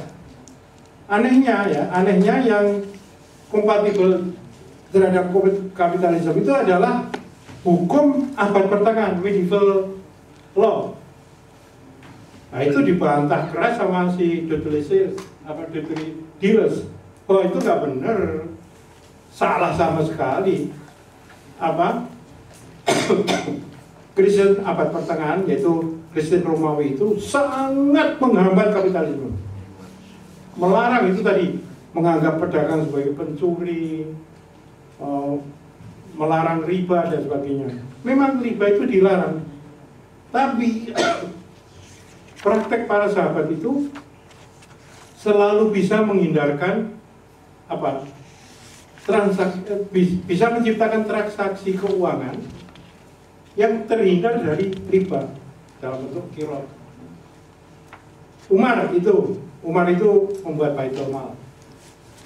Anehnya yang kompatibel terhadap kapitalisme itu adalah hukum abad pertengahan, medieval law. Nah, itu dibantah keras sama si Dudley bahwa itu nggak benar, salah sama sekali. Kristen abad pertengahan, yaitu Kristen Romawi, itu sangat menghambat kapitalisme, melarang itu tadi, menganggap pedagang sebagai pencuri, melarang riba dan sebagainya. Memang riba itu dilarang, tapi praktek para sahabat itu selalu bisa menghindarkan bisa menciptakan transaksi keuangan yang terhindar dari riba dalam bentuk qirad. Umar itu membuat Baitul Mal.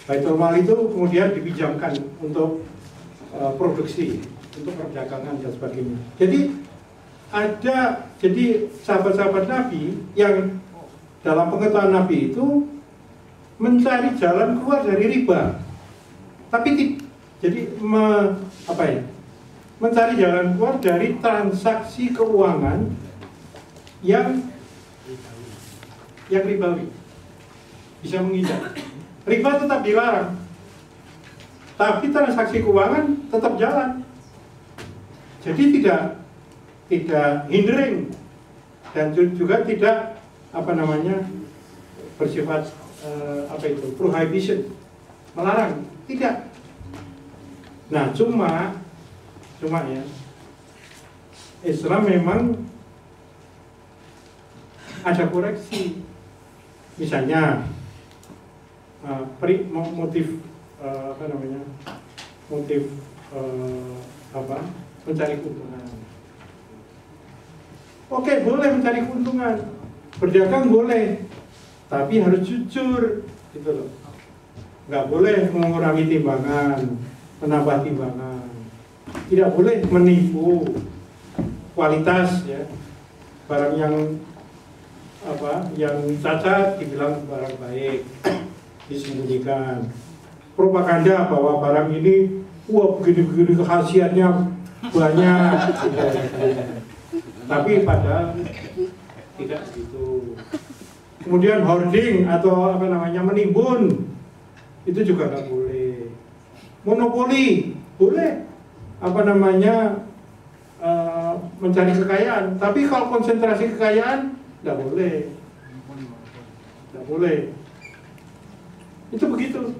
Baitul Mal itu kemudian dipinjamkan untuk produksi, untuk perdagangan dan sebagainya. Jadi ada, jadi sahabat-sahabat Nabi yang dalam pengetahuan Nabi itu mencari jalan keluar dari riba, tapi jadi mencari jalan keluar dari transaksi keuangan yang ribawi, bisa menghindar. Riba tetap dilarang, tapi transaksi keuangan tetap jalan. Jadi tidak hindering dan juga tidak bersifat prohibition, melarang, tidak. Nah, cuma ya, Islam memang ada koreksi. Misalnya motif mencari keuntungan. Oke, boleh mencari keuntungan, berdagang boleh, tapi harus jujur, gitu loh. Nggak boleh mengurangi timbangan, menambah timbangan, tidak boleh menipu kualitas, ya, barang yang cacat dibilang barang baik, disembunyikan, propaganda bahwa barang ini begini-begini khasiatnya banyak, tapi padahal tidak gitu. Kemudian hoarding atau menimbun, itu juga nggak boleh. Monopoli boleh, mencari kekayaan, tapi kalau konsentrasi kekayaan nggak boleh. Itu begitu.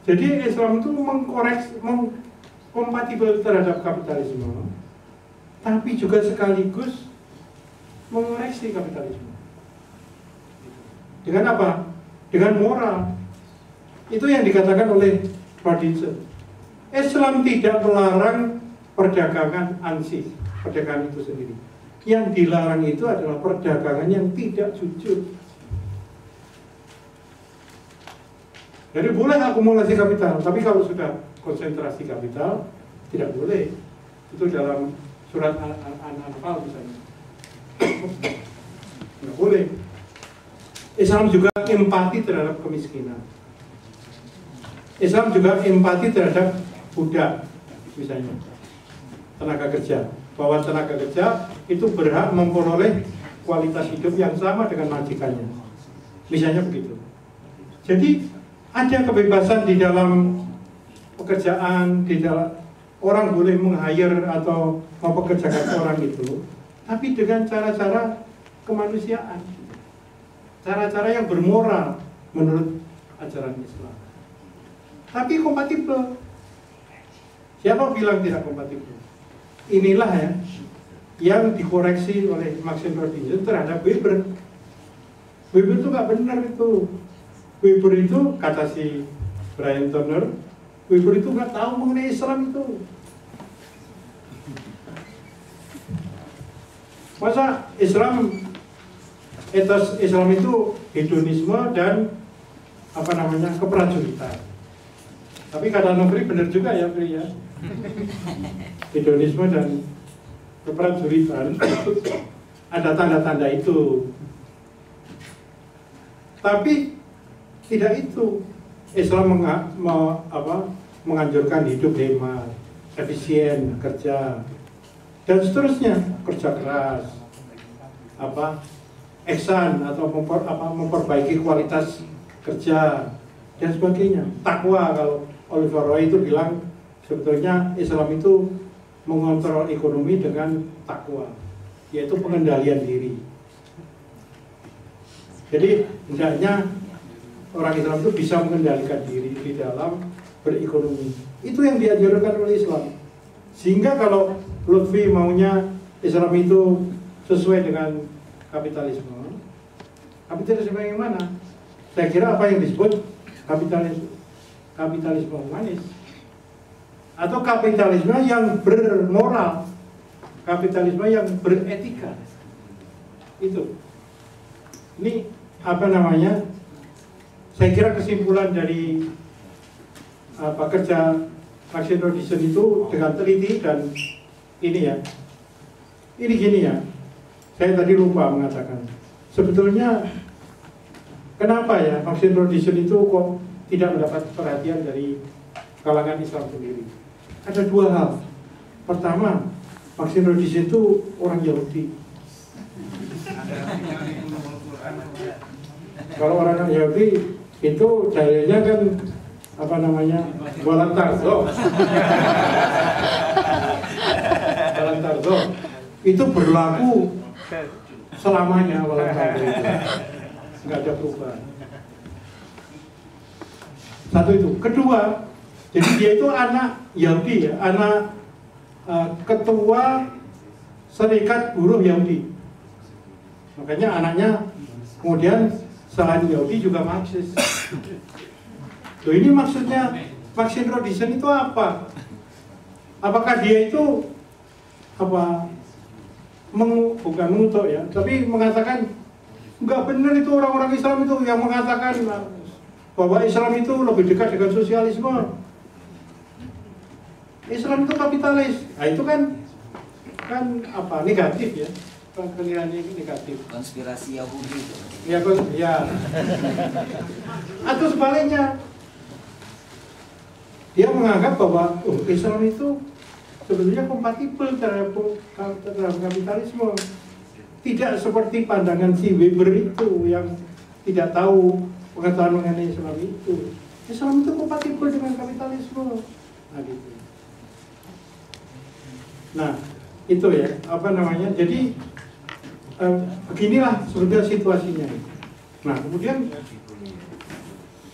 Jadi Islam itu kompatibel terhadap kapitalisme, tapi juga sekaligus mengoreksi kapitalisme. Dengan apa? Dengan moral. Itu yang dikatakan oleh Rodinson. Islam tidak melarang perdagangan ansih, perdagangan itu sendiri. Yang dilarang itu adalah perdagangan yang tidak jujur. Jadi boleh akumulasi kapital, tapi kalau sudah konsentrasi kapital tidak boleh. Itu dalam surat An-Anfal misalnya. Tidak boleh. Islam juga empati terhadap kemiskinan. Islam juga empati terhadap budak, misalnya tenaga kerja, bahwa tenaga kerja itu berhak memperoleh kualitas hidup yang sama dengan majikannya, misalnya begitu. Jadi ada kebebasan di dalam pekerjaan, di dalam orang boleh meng-hire atau mempekerjakan orang itu, tapi dengan cara-cara kemanusiaan, cara-cara yang bermoral menurut ajaran Islam. Tapi kompatibel. Siapa bilang tidak kompatibel? Inilah ya yang dikoreksi oleh Maxim Rodinson terhadap Weber. Weber itu nggak benar itu. Weber itu, kata si Brian Turner, Weber itu nggak tahu mengenai Islam itu. Masa etos Islam itu hedonisme dan keprajuritan. Tapi kata Nofri benar juga ya, Fri ya. Hedonisme dan keprajuritan ada tanda-tanda itu. Tapi tidak itu. Islam menganjurkan hidup hemat, efisien, kerja, dan seterusnya, kerja keras, ihsan atau memperbaiki kualitas kerja dan sebagainya. Takwa, kalau Oliver Roy itu bilang sebetulnya Islam itu mengontrol ekonomi dengan takwa, yaitu pengendalian diri. Jadi hendaknya orang Islam itu bisa mengendalikan diri di dalam berekonomi. Itu yang diajarkan oleh Islam. Sehingga kalau Lutfi maunya Islam itu sesuai dengan kapitalisme, kapitalisme yang mana? Saya kira apa yang disebut kapitalisme humanis, atau kapitalisme yang bermoral, kapitalisme yang beretika. Itu. Ini saya kira kesimpulan dari kerja Maxim Rodinson itu dengan teliti dan ini ya, ini gini ya, saya tadi lupa mengatakan, sebetulnya kenapa ya vaksin tradition itu kok tidak mendapat perhatian dari kalangan Islam sendiri? Ada dua hal. Pertama, vaksin tradition itu orang Yahudi. Kalau orang Yahudi itu dalilnya kan apa namanya, walantarzo. Walantarzo itu berlaku selamanya, walantarzo itu nggak ada perubahan. Satu itu. Kedua, jadi dia itu anak Yahudi ya, anak ketua Serikat Buruh Yahudi. Makanya anaknya kemudian selain Yahudi juga Marxis. Loh, ini maksudnya vaksin tradition itu apa? Apakah dia itu apa bukan mengutuk ya, tapi mengatakan nggak benar itu orang-orang Islam itu yang mengatakan bahwa Islam itu lebih dekat dengan sosialisme. Islam itu kapitalis. Nah, itu kan apa negatif ya, pilihan ini negatif. Konspirasi Yahudi. Ya, ya. Atau sebaliknya, dia menganggap bahwa Islam itu sebetulnya kompatibel terhadap kapitalisme. Tidak seperti pandangan si Weber itu yang tidak tahu pengetahuan mengenai Islam itu. Islam itu kompatibel dengan kapitalisme. Nah, gitu. Nah, itu ya, apa namanya? Jadi beginilah sebetulnya situasinya. Nah, kemudian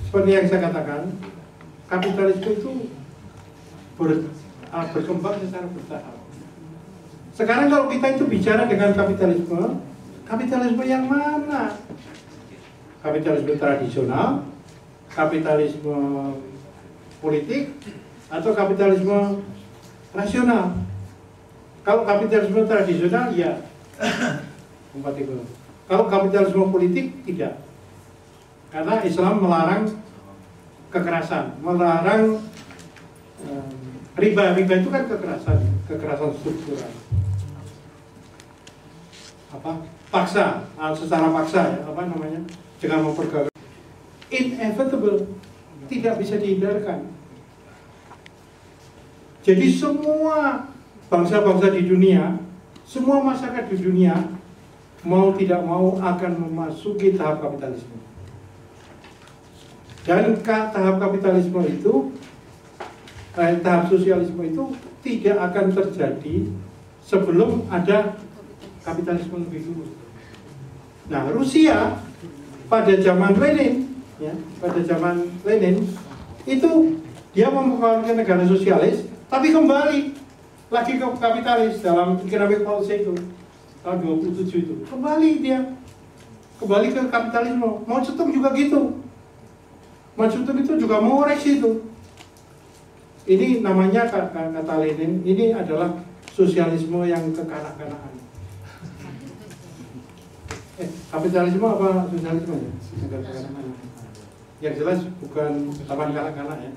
seperti yang saya katakan, kapitalisme itu berkembang secara bertahap. Sekarang kalau kita itu bicara dengan kapitalisme yang mana? Kapitalisme tradisional, kapitalisme politik, atau kapitalisme rasional? Kalau kapitalisme tradisional, ya kompatibel. Kalau kapitalisme politik, tidak. Karena Islam melarang kekerasan, melarang riba. Riba itu kan kekerasan struktural. Paksa, secara paksa ya, apa namanya, dengan mempergagal. Inevitable, tidak bisa dihindarkan. Jadi semua bangsa-bangsa di dunia, semua masyarakat di dunia, mau tidak mau akan memasuki tahap kapitalisme. Dan tahap kapitalisme itu, tahap sosialisme itu tidak akan terjadi sebelum ada kapitalisme lebih dulu. Nah, Rusia pada zaman Lenin, ya, pada zaman Lenin itu dia mempertahankan negara sosialis, tapi kembali lagi ke kapitalis dalam economic policy itu tahun 27 itu. Kembali ke kapitalisme. Mao Zedong juga gitu. Mao Zedong itu juga mau koreksi itu. Ini namanya kata Lenin, ini adalah sosialisme yang kekanak-kanakan. Kapitalisme apa sosialisme ya? Yang jelas bukan taman kanak-kanak ya.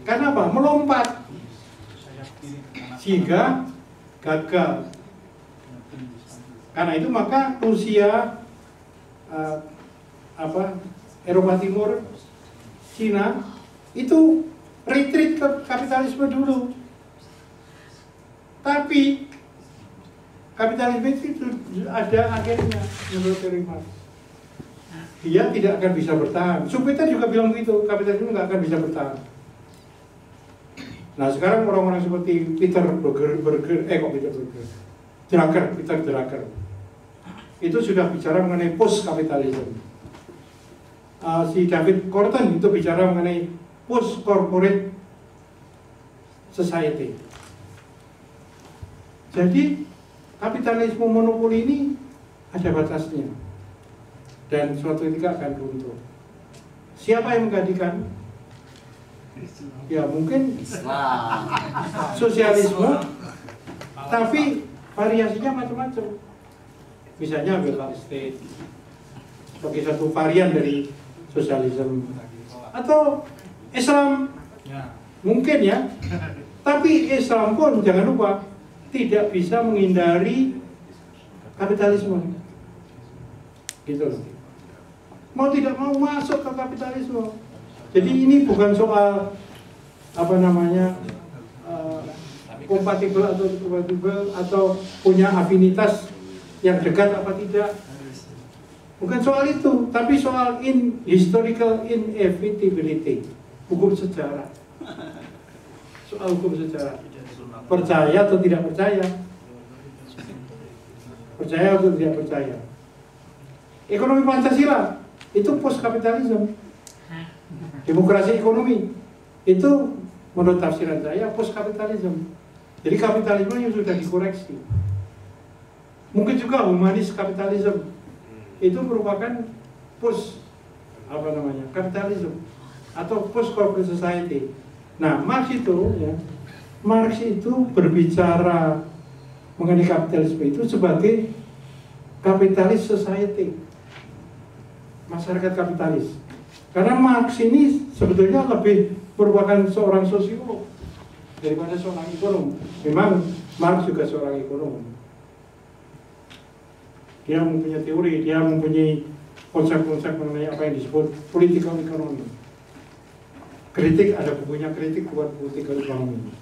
Karena apa? Melompat sehingga gagal. Karena itu maka Rusia, Eropa Timur, Cina itu retreat ke kapitalisme dulu. Tapi kapitalisme itu ada akhirnya menurut teori Marx. Dia tidak akan bisa bertahan. Schumpeter juga bilang begitu, kapitalisme nggak akan bisa bertahan. Nah, sekarang orang-orang seperti Peter Drucker itu sudah bicara mengenai post kapitalisme. Si David Korten itu bicara mengenai post corporate society. Jadi kapitalisme monopoli ini ada batasnya dan suatu ketika akan runtuh. Siapa yang menggantikan? Ya mungkin Islam, sosialisme, tapi variasinya macam-macam. Misalnya welfare state sebagai satu varian dari sosialisme, atau Islam mungkin ya, Tapi Islam pun jangan lupa tidak bisa menghindari kapitalisme. Gitu loh. Mau tidak mau masuk ke kapitalisme. Jadi ini bukan soal apa namanya kompatibel atau punya afinitas yang dekat apa tidak. Bukan soal itu, tapi soal historical inevitability, hukum sejarah. Soal hukum sejarah. Percaya atau tidak percaya? Percaya atau tidak percaya? Ekonomi Pancasila itu post kapitalisme. Demokrasi ekonomi itu menurut tafsiran saya post kapitalisme. Jadi kapitalisme yang sudah dikoreksi. Mungkin juga humanis kapitalisme itu merupakan post apa namanya kapitalisme atau post corporate society. Nah, Marx itu berbicara mengenai kapitalisme itu sebagai kapitalis society, masyarakat kapitalis. Karena Marx ini sebetulnya lebih merupakan seorang sosiolog daripada seorang ekonom. Memang Marx juga seorang ekonom. Dia mempunyai teori, dia mempunyai konsep-konsep mengenai apa yang disebut political economy. Kritik, ada bukunya kritik buat political economy.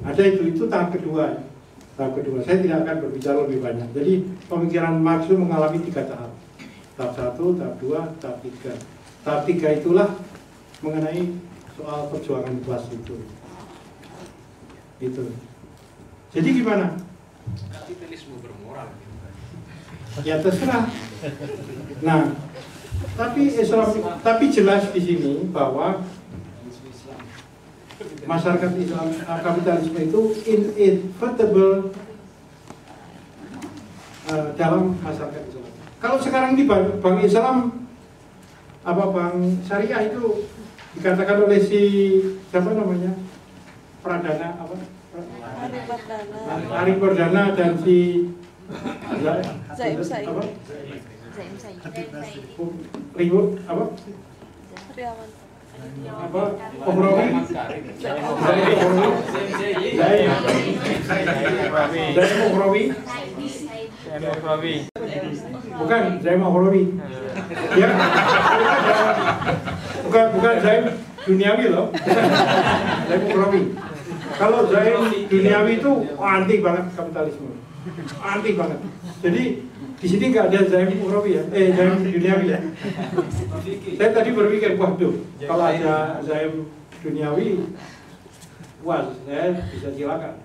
Ada itu tahap kedua. Tahap kedua, saya tidak akan berbicara lebih banyak. Jadi pemikiran Marx itu mengalami 3 tahap. Tahap 1, tahap 2, tahap 3. Tahap 3 itulah mengenai soal perjuangan kelas itu. Itu. Jadi gimana? Kapitalisme bermoral. Ya terserah. Nah, tapi jelas di sini bahwa masyarakat Islam kapitalisme itu inevitable dalam masyarakat Islam. Kalau sekarang di Bank Islam Bank Syariah itu dikatakan oleh si siapa namanya Pradana Ari Perdana dan si Zaim Said. Ribut Ohrawi bukan Zaim Ohrawi ya bukan Zaim duniawi loh. Zaim Ohrawi. Kalau Zaim duniawi itu anti banget kapitalisme, anti banget. Jadi di sini nggak ada Zaim Ohrawi ya, Zaim duniawi ya. Saya tadi berpikir, waduh, kalau ada Zaim duniawi, wah, saya bisa silakan.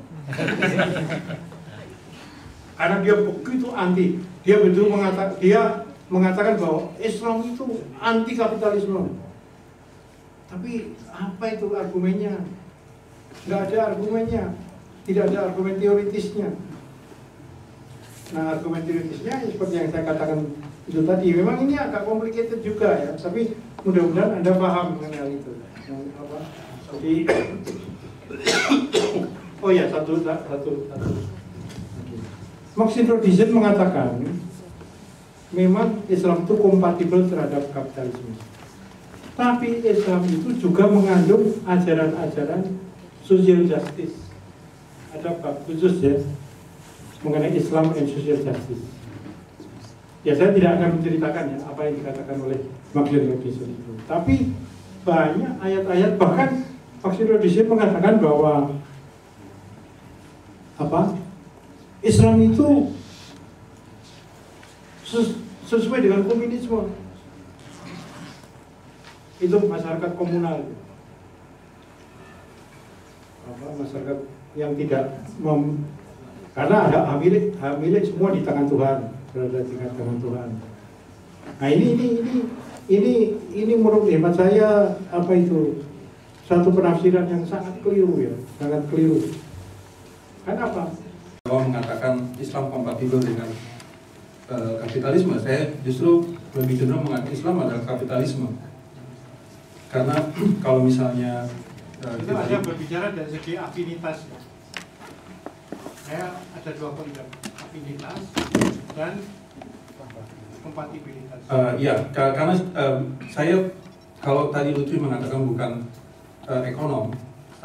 Karena dia begitu anti, dia mengatakan bahwa Islam itu anti kapitalisme. Tapi apa itu argumennya? Nggak ada argumennya, tidak ada argumen teoritisnya. Nah, argumen teoritisnya seperti yang saya katakan itu tadi, memang ini agak complicated juga ya, tapi mudah-mudahan Anda paham mengenai hal itu. Jadi, oh ya, satu. Marx Introduction mengatakan memang Islam itu kompatibel terhadap kapitalisme. Tapi Islam itu juga mengandung ajaran-ajaran social justice. Ada bab khusus ya mengenai Islam and social justice. Ya, saya tidak akan menceritakan ya apa yang dikatakan oleh Marx Introduction itu. Tapi banyak ayat-ayat, bahkan Marx Introduction mengatakan bahwa Islam itu sesuai dengan komunisme. Itu masyarakat komunal. Masyarakat yang tidak karena ada hak milik semua di tangan Tuhan, berada di tangan Tuhan. Nah ini menurut hemat saya satu penafsiran yang sangat keliru ya, sangat keliru. Kenapa? Kalau mengatakan Islam kompatibel dengan kapitalisme, saya justru lebih cenderung mengatakan Islam adalah kapitalisme. Karena kalau misalnya itu ada berbicara dari segi afinitas. Saya ada 2 konsep, afinitas dan kompatibilitas. Ya, karena saya kalau tadi Lutfi mengatakan bukan ekonom,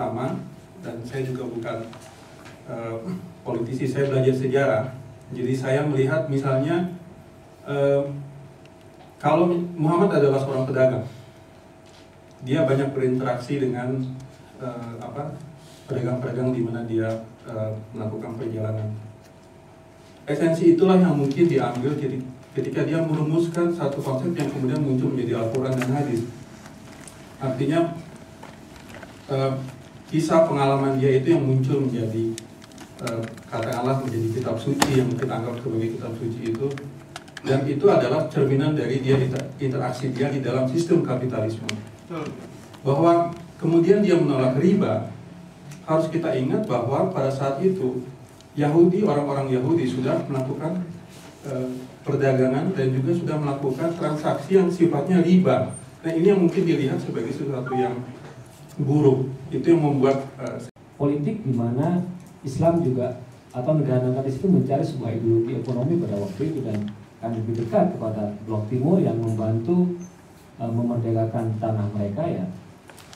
sama, dan saya juga bukan politisi, saya belajar sejarah. Jadi saya melihat misalnya kalau Muhammad adalah seorang pedagang, dia banyak berinteraksi dengan pedagang-pedagang di mana dia melakukan perjalanan. Esensi itulah yang mungkin diambil jadi ketika dia merumuskan satu konsep yang kemudian muncul menjadi Al-Quran dan hadis. Artinya kisah pengalaman dia itu yang muncul menjadi katakanlah menjadi kitab suci yang kita anggap sebagai kitab suci itu, dan itu adalah cerminan dari dia interaksi dia di dalam sistem kapitalisme. Bahwa kemudian dia menolak riba, harus kita ingat bahwa pada saat itu Yahudi, orang-orang Yahudi sudah melakukan perdagangan dan juga sudah melakukan transaksi yang sifatnya riba. Nah, ini yang mungkin dilihat sebagai sesuatu yang buruk. Itu yang membuat politik di mana Islam juga atau negara-negara itu mencari sebuah ideologi ekonomi pada waktu itu, dan akan lebih dekat kepada Blok Timur yang membantu memerdekakan tanah mereka. Ya,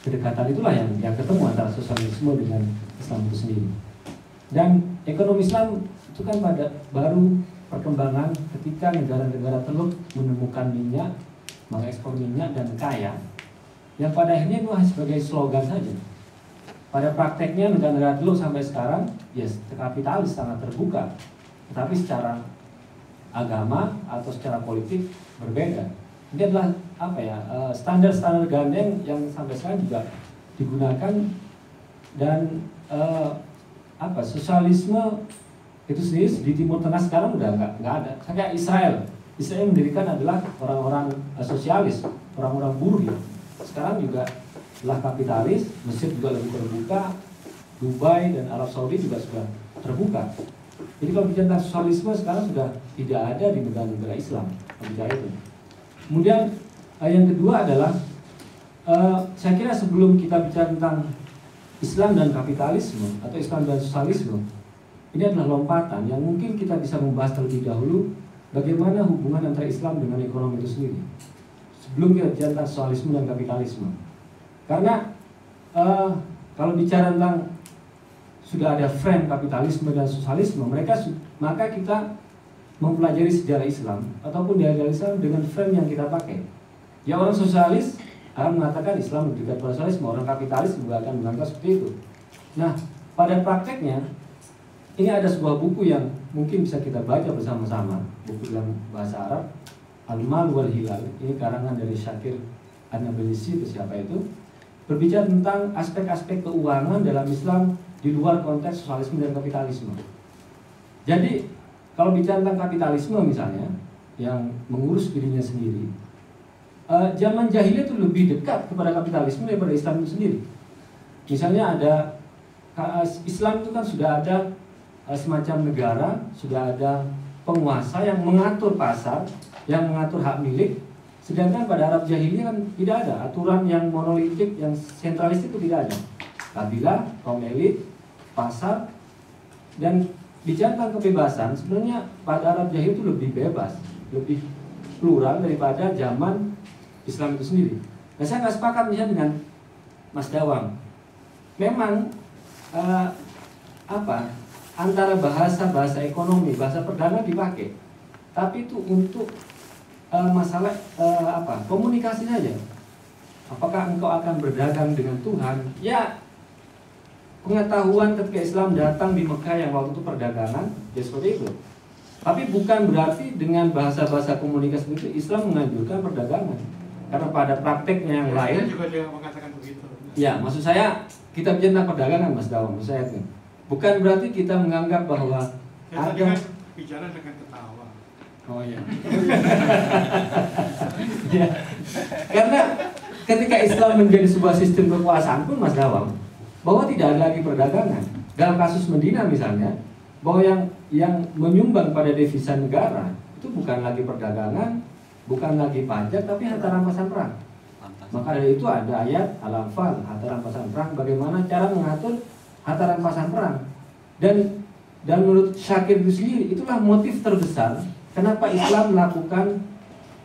kedekatan itulah yang ketemu antara sosialisme dengan Islam itu sendiri. Dan ekonomi Islam itu kan baru perkembangan ketika negara-negara Teluk menemukan minyak, mengekspor minyak dan kaya, yang pada akhirnya itu hanya sebagai slogan saja. Pada prakteknya negara-negara Teluk sampai sekarang ya kapitalis sangat terbuka, tetapi secara agama atau secara politik berbeda. Ini adalah standar-standar gandeng yang sampai sekarang juga digunakan. Dan sosialisme itu sendiri di Timur Tengah sekarang udah nggak ada. Kayak Israel mendirikan adalah orang-orang sosialis, orang-orang buruh. Ya. Sekarang juga telah kapitalis, Mesir juga lebih terbuka, Dubai dan Arab Saudi juga sudah terbuka. Jadi kalau bicara tentang sosialisme sekarang sudah tidak ada di negara-negara Islam. Bicara itu. Kemudian yang kedua adalah saya kira sebelum kita bicara tentang Islam dan kapitalisme atau Islam dan sosialisme, ini adalah lompatan yang mungkin kita bisa membahas terlebih dahulu bagaimana hubungan antara Islam dengan ekonomi itu sendiri sebelum kita bicara tentang sosialisme dan kapitalisme. Karena kalau bicara tentang sudah ada frame kapitalisme dan sosialisme, maka kita mempelajari sejarah Islam ataupun dari Islam dengan frame yang kita pakai. Ya, orang sosialis akan mengatakan Islam lebih dekat pada sosialisme, orang kapitalis juga akan menganggap seperti itu. Nah, pada prakteknya ini ada sebuah buku yang mungkin bisa kita baca bersama-sama, buku dalam bahasa Arab, Al-Mal wal Hilal. Ini karangan dari Syakir An-Nabilisi, itu siapa itu? Berbicara tentang aspek-aspek keuangan dalam Islam di luar konteks sosialisme dan kapitalisme. Jadi, kalau bicara tentang kapitalisme misalnya, yang mengurus dirinya sendiri, zaman jahiliyah itu lebih dekat kepada kapitalisme daripada Islam itu sendiri. Misalnya Islam itu kan sudah ada semacam negara, sudah ada penguasa yang mengatur pasar, yang mengatur hak milik. Sedangkan pada Arab jahiliyah kan tidak ada aturan yang monolitik, yang sentralis itu tidak ada. Kabilah, kaum elit, pasar, dan bicara tentang kebebasan, sebenarnya pada Arab jahiliyah itu lebih bebas, lebih plural daripada zaman Islam itu sendiri. Nah, saya nggak sepakat misalnya dengan Mas Dawang. Memang antara bahasa ekonomi, bahasa perdagangan dipakai, tapi itu untuk masalah komunikasi saja. Apakah engkau akan berdagang dengan Tuhan? Ya, pengetahuan ketika Islam datang di Mekah yang waktu itu perdagangan, ya seperti itu. Tapi bukan berarti dengan bahasa-bahasa komunikasi itu Islam menganjurkan perdagangan. Karena pada prakteknya yang lain juga dia mengatakan begitu. Ya, maksud saya kita bicara tentang perdagangan, Mas Dawang, maksud saya itu. Bukan berarti kita menganggap bahwa tadi kan bicara dengan ketawa. Oh iya. Ya. Karena ketika Islam menjadi sebuah sistem kekuasaan pun, Mas Dawang, bahwa tidak ada lagi perdagangan. Dalam kasus Medina misalnya, bahwa yang menyumbang pada devisa negara itu bukan lagi perdagangan, bukan lagi pajak, tapi harta rampasan perang. Maka dari itu ada ayat Al-Anfal, harta rampasan perang, bagaimana cara mengatur harta rampasan perang. Dan menurut Syakir itu sendiri, itulah motif terbesar kenapa Islam melakukan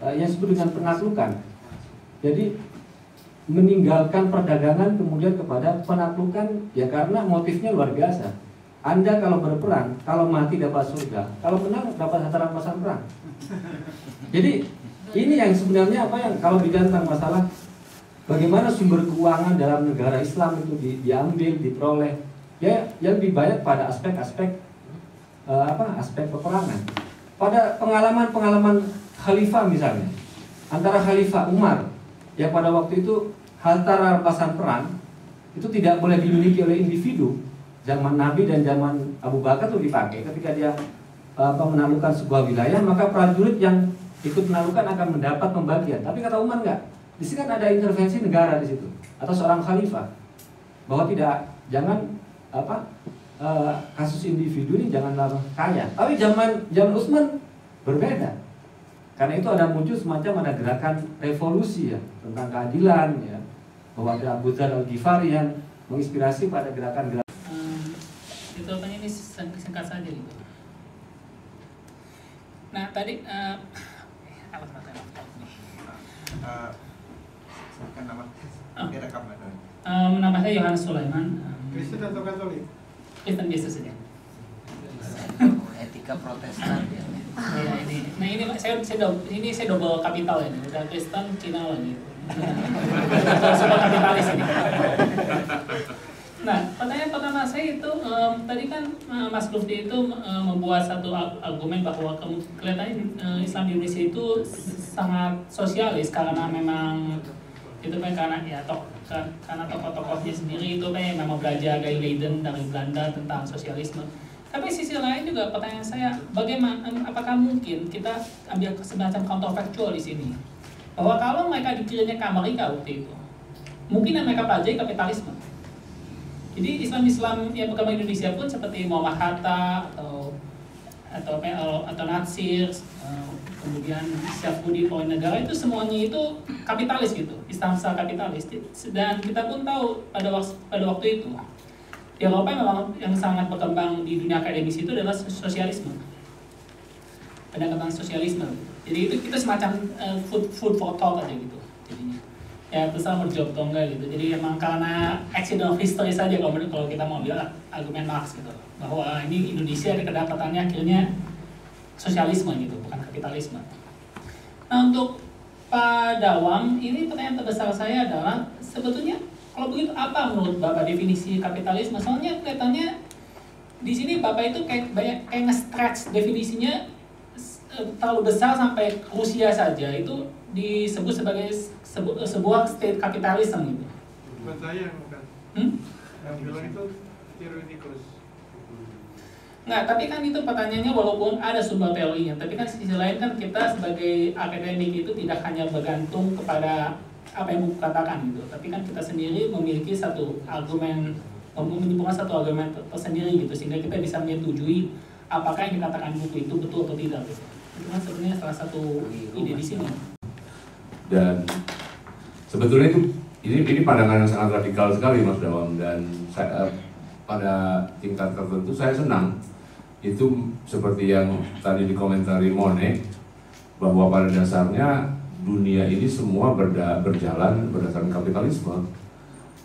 yang disebut dengan penaklukan. Jadi meninggalkan perdagangan kemudian kepada penaklukan, ya karena motifnya luar biasa. Anda kalau berperang, kalau mati dapat surga, kalau menang dapat harta rampasan perang. Jadi ini yang sebenarnya apa yang kalau bicara tentang masalah bagaimana sumber keuangan dalam negara Islam itu diambil, diperoleh, ya yang lebih banyak pada aspek-aspek aspek peperangan. Pada pengalaman khalifah misalnya, antara Khalifah Umar yang pada waktu itu harta rampasan perang itu tidak boleh dimiliki oleh individu. Zaman Nabi dan zaman Abu Bakar itu dipakai ketika dia menaklukkan sebuah wilayah, maka prajurit yang ikut menaklukkan akan mendapat pembagian. Tapi kata Umar enggak. Di sini kan ada intervensi negara di situ atau seorang khalifah bahwa jangan kasus individu ini janganlah kaya. Tapi zaman Utsman berbeda. Karena itu ada muncul semacam ada gerakan revolusi ya tentang keadilan ya, bahwa ada Abu Dzar Al-Ghifari yang menginspirasi pada gerakan-gerakan. Itu tanya ini singkat saja gitu. Nah tadi apa katanya? Nama saya Yohanes Sulaiman. Kristen atau Katolik? Kristen biasa saja. Etika Protestan ya. Ya, ini saya double kapital ini, udah Kristen, Cina lagi. Semua kapitalis ini. Nah, pertanyaan pertama saya itu tadi kan Mas Lufti itu membuat satu argumen bahwa kelihatannya Islam di Indonesia itu sangat sosialis karena memang itu kan karena karena tokoh-tokohnya sendiri itu kan memang belajar dari Leiden dari Belanda tentang sosialisme. Tapi sisi lain juga pertanyaan saya, bagaimana, apakah mungkin kita ambil semacam counterfactual di sini, bahwa kalau mereka dikirimnya ke Amerika waktu itu, mungkin yang mereka pelajari kapitalisme. Jadi Islam yang berkembang di Indonesia pun seperti Muhammad Hatta atau Natsir, kemudian Syafruddin Poin Negara itu semuanya itu kapitalis gitu, Islam secara kapitalis. Dan kita pun tahu pada waktu itu di Eropa memang yang sangat berkembang di dunia akademis itu adalah sosialisme, pendekatan sosialisme. Jadi itu kita semacam food for thought aja gitu. Jadinya ya bersama berjawab atau enggak gitu. Jadi emang karena accident of history saja kalau kita mau bilang argumen Marx gitu, bahwa ini Indonesia kedapatannya akhirnya sosialisme gitu, bukan kapitalisme. Nah untuk Pak Dawam, ini pertanyaan terbesar saya adalah sebetulnya kalau begitu apa menurut Bapak definisi kapitalisme? Soalnya kelihatannya di sini Bapak itu kayak nge-stretch definisinya terlalu besar sampai Rusia saja itu disebut sebagai sebuah state capitalism gitu. Bukan saya yang bukan. Yang bilang itu teoretikus. Nggak, tapi kan itu pertanyaannya walaupun ada sumber teorinya, tapi kan sisi lain kan kita sebagai akademik itu tidak hanya bergantung kepada apa yang buku katakan gitu, tapi kan kita sendiri memiliki satu argumen, menyimpulkan satu argumen tersendiri gitu, sehingga kita bisa menyetujui apakah yang dikatakan buku itu betul atau tidak gitu. Itu kan sebenarnya salah satu ide di sini. Dan sebetulnya ini pandangan yang sangat radikal sekali Mas Dawam, dan saya, pada tingkat tertentu saya senang itu seperti yang tadi dikomentari Monet, bahwa pada dasarnya dunia ini semua berjalan berdasarkan kapitalisme.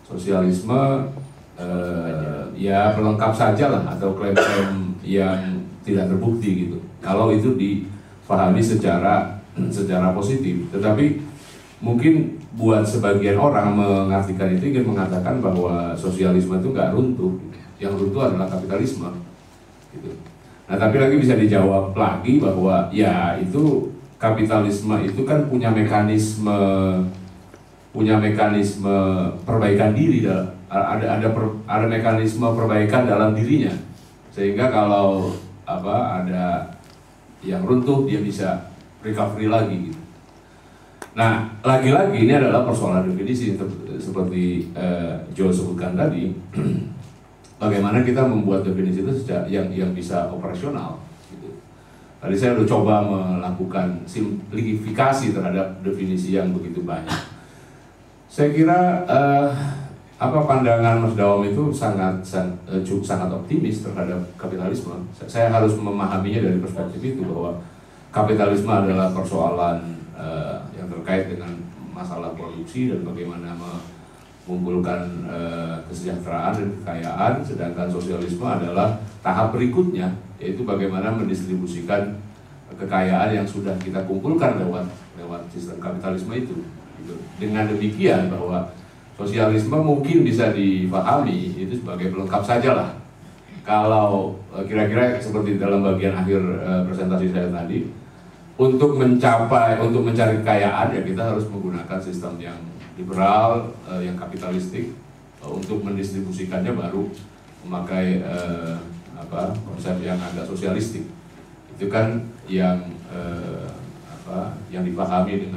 Sosialisme ya pelengkap saja lah, atau klaim-klaim yang tidak terbukti gitu, kalau itu dipahami secara positif. Tetapi mungkin buat sebagian orang mengartikan itu ingin mengatakan bahwa sosialisme itu nggak runtuh, yang runtuh adalah kapitalisme gitu. Nah tapi lagi bisa dijawab lagi bahwa ya itu kapitalisme itu kan punya mekanisme perbaikan diri, ada mekanisme perbaikan dalam dirinya, sehingga kalau ada yang runtuh dia bisa recovery lagi gitu. Nah lagi-lagi ini adalah persoalan definisi seperti Joe sebutkan tadi. Bagaimana kita membuat definisi itu yang bisa operasional gitu. Tadi saya udah coba melakukan simplifikasi terhadap definisi yang begitu banyak. Saya kira pandangan Mas Dawam itu sangat optimis terhadap kapitalisme. Saya harus memahaminya dari perspektif itu, bahwa kapitalisme adalah persoalan yang terkait dengan masalah produksi dan bagaimana mengumpulkan kesejahteraan dan kekayaan, sedangkan sosialisme adalah tahap berikutnya, yaitu bagaimana mendistribusikan kekayaan yang sudah kita kumpulkan lewat sistem kapitalisme itu. Dengan demikian bahwa sosialisme mungkin bisa dipahami itu sebagai pelengkap sajalah. Kalau kira-kira seperti dalam bagian akhir presentasi saya tadi, untuk mencari kekayaan ya kita harus menggunakan sistem yang liberal, yang kapitalistik. Untuk mendistribusikannya baru memakai konsep yang agak sosialistik. Itu kan yang dipahami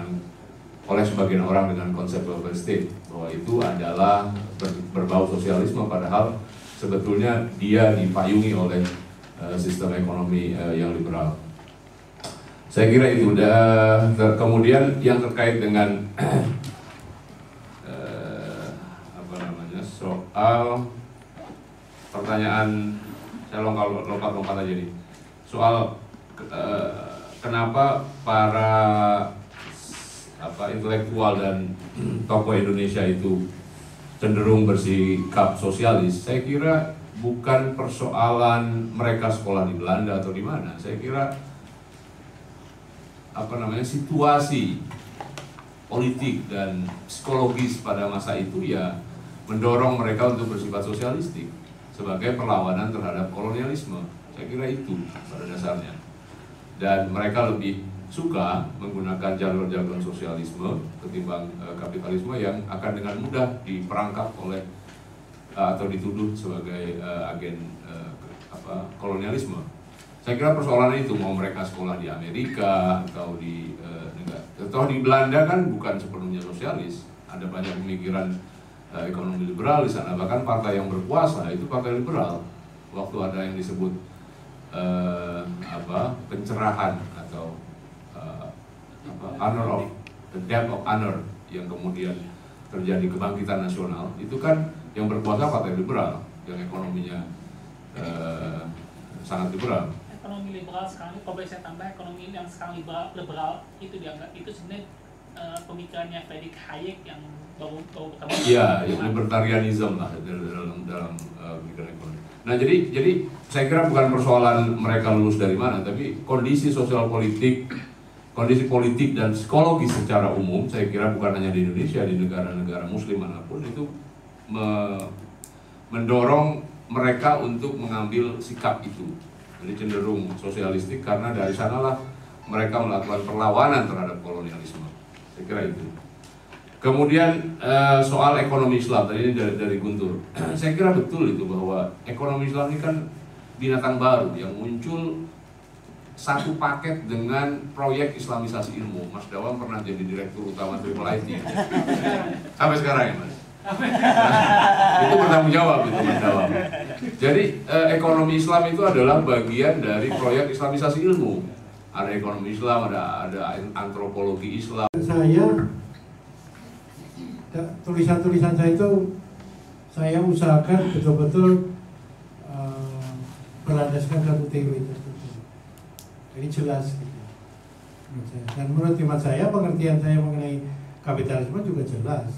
oleh sebagian orang dengan konsep welfare state, bahwa itu adalah berbau sosialisme, padahal sebetulnya dia dipayungi oleh sistem ekonomi yang liberal. Saya kira itu. Kemudian yang terkait dengan soal pertanyaan, saya lompat aja nih, soal kenapa para intelektual dan tokoh Indonesia itu cenderung bersikap sosialis. Saya kira bukan persoalan mereka sekolah di Belanda atau di mana. Saya kira situasi politik dan psikologis pada masa itu ya mendorong mereka untuk bersifat sosialistik sebagai perlawanan terhadap kolonialisme. Saya kira itu pada dasarnya. Dan mereka lebih suka menggunakan jalur-jalur sosialisme ketimbang kapitalisme yang akan dengan mudah diperangkap oleh atau dituduh sebagai agen kolonialisme. Saya kira persoalannya itu, mau mereka sekolah di Amerika atau di Belanda kan bukan sepenuhnya sosialis. Ada banyak pemikiran ekonomi liberal di sana, bahkan partai yang berkuasa itu partai liberal. Waktu ada yang disebut pencerahan atau the death of honor, yang kemudian terjadi kebangkitan nasional, itu kan yang berkuasa partai liberal, yang ekonominya sangat liberal. Ekonomi liberal sekarang, kalau saya tambah, ekonomi yang sekarang liberal itu dianggap itu sebenarnya pemikirannya Friedrich Hayek yang baru pertama. Iya, libertarianism lah dalam pemikiran ekonomi. Nah, jadi saya kira bukan persoalan mereka lulus dari mana, tapi kondisi sosial politik, kondisi politik dan psikologis secara umum, saya kira bukan hanya di Indonesia, di negara-negara Muslim manapun itu mendorong mereka untuk mengambil sikap itu. Jadi cenderung sosialistik karena dari sanalah mereka melakukan perlawanan terhadap kolonialisme. Saya kira itu. Kemudian soal ekonomi Islam, tadi ini dari Guntur. Saya kira betul itu, bahwa ekonomi Islam ini kan binatang baru yang muncul satu paket dengan proyek Islamisasi ilmu. Mas Dawam pernah jadi direktur utama Triple IT sampai sekarang ya Mas. Itu bertanggung jawab itu Mas Dawam. Jadi ekonomi Islam itu adalah bagian dari proyek Islamisasi ilmu. Ada ekonomi Islam, ada antropologi Islam. Tulisan-tulisan saya itu saya usahakan betul-betul berlandaskan satu teori tertentu. Jadi jelas gitu. Dan menurut hemat saya, pengertian saya mengenai kapitalisme juga jelas.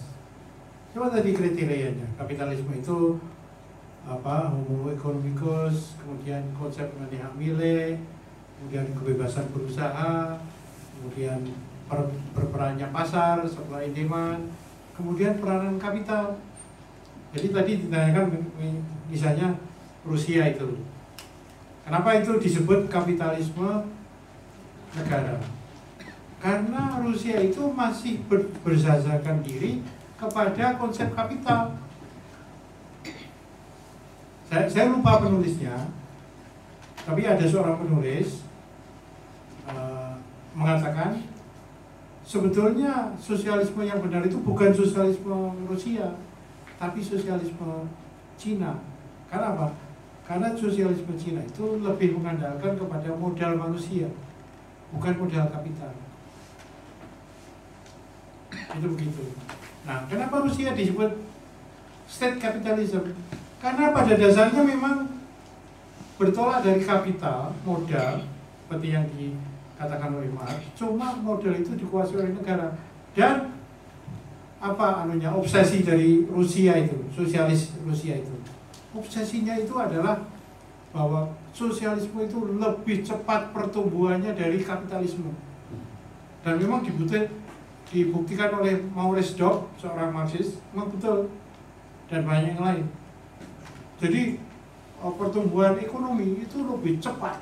Coba tadi kriterianya, kapitalisme itu homo economicus, kemudian konsep mengenai hak milik, kemudian kebebasan berusaha, kemudian berperannya pasar, supply and demand, kemudian peranan kapital. Jadi tadi ditanyakan misalnya Rusia itu, kenapa itu disebut kapitalisme negara? Karena Rusia itu masih bersasarkan diri kepada konsep kapital. Saya lupa penulisnya, tapi ada seorang penulis mengatakan sebetulnya sosialisme yang benar itu bukan sosialisme Rusia, tapi sosialisme Cina. Karena apa? Karena sosialisme Cina itu lebih mengandalkan kepada modal manusia, bukan modal kapital. Itu begitu. Nah, kenapa Rusia disebut state capitalism? Karena pada dasarnya memang bertolak dari kapital, modal, seperti yang dikatakan oleh Marx, cuma modal itu dikuasai oleh negara. Dan obsesi dari Rusia itu, sosialis Rusia itu. Obsesinya itu adalah bahwa sosialisme itu lebih cepat pertumbuhannya dari kapitalisme. Dan memang dibuktikan oleh Maurice Dobb, seorang Marxis, memang betul, dan banyak yang lain. Jadi pertumbuhan ekonomi itu lebih cepat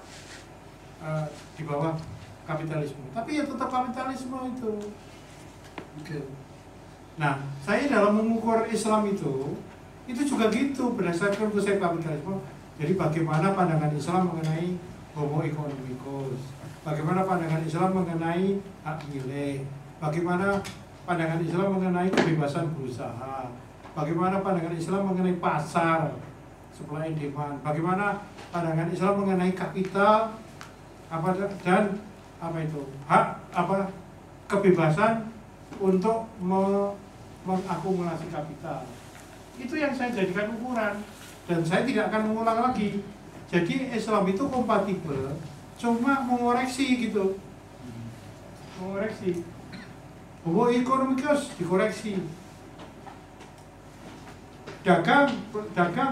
di bawah kapitalisme. Tapi ya tetap kapitalisme itu. Nah, saya dalam mengukur Islam itu juga gitu, berdasarkan konsep kapitalisme. Jadi bagaimana pandangan Islam mengenai homo economicus, bagaimana pandangan Islam mengenai hak milik, bagaimana pandangan Islam mengenai kebebasan berusaha, bagaimana pandangan Islam mengenai pasar, supply and demand, bagaimana pandangan Islam mengenai kapital, dan hak kebebasan untuk mengakumulasi kapital. Itu yang saya jadikan ukuran, dan saya tidak akan mengulang lagi. Jadi Islam itu kompatibel, cuma mengoreksi gitu, mengoreksi. Homo economicus dikoreksi, dagang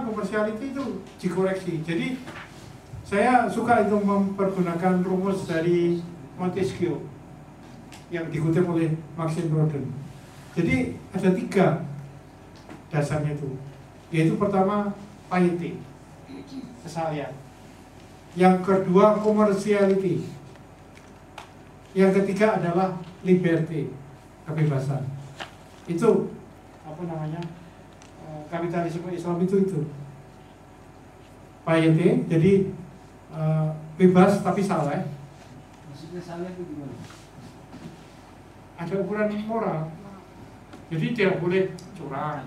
komersiality itu dikoreksi. Jadi saya suka itu mempergunakan rumus dari Montesquieu yang dikutip oleh Maxime Rodin. Jadi ada 3 dasarnya itu, yaitu pertama piety, kesalian, yang kedua commerciality, yang ketiga adalah liberty, kebebasan. Itu kapitalisme Islam itu piety, jadi bebas tapi salah. Maksudnya salah itu gimana? Ada ukuran moral. Jadi tidak boleh curang,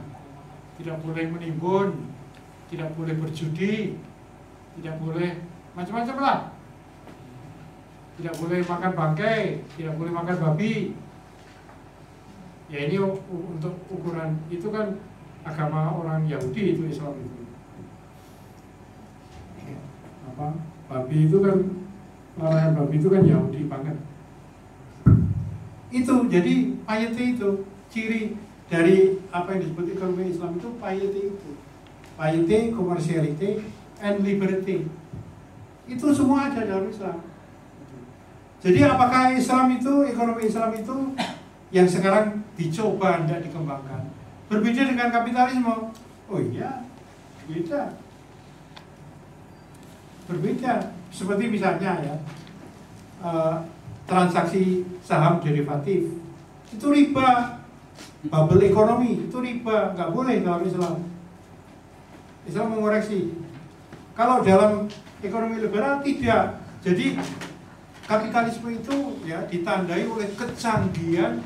tidak boleh menimbun, tidak boleh berjudi, tidak boleh macam-macam lah. Tidak boleh makan bangkai, tidak boleh makan babi. Ya ini untuk ukuran, itu kan agama orang Yahudi, itu Islam itu. Babi itu kan, larangan babi itu kan Yahudi banget. Itu jadi piety itu ciri dari apa yang disebut ekonomi Islam itu, piety itu. Piety, commerciality, and liberty. Itu semua ada dalam Islam. Jadi apakah Islam itu, ekonomi Islam itu yang sekarang dicoba tidak dikembangkan, berbeda dengan kapitalisme? Oh iya, beda. Berbeda. Seperti misalnya ya, transaksi saham derivatif itu riba, bubble ekonomi itu riba, nggak boleh dalam Islam. Islam mengoreksi. Kalau dalam ekonomi liberal tidak. Jadi kapitalisme itu ya ditandai oleh kecanggihan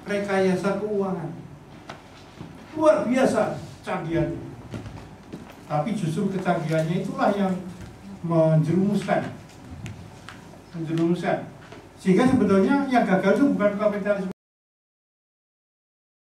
rekayasa keuangan, luar biasa canggihan. Tapi justru kecanggihannya itulah yang menjerumuskan. Sehingga sebetulnya yang gagal itu bukan kapitalisme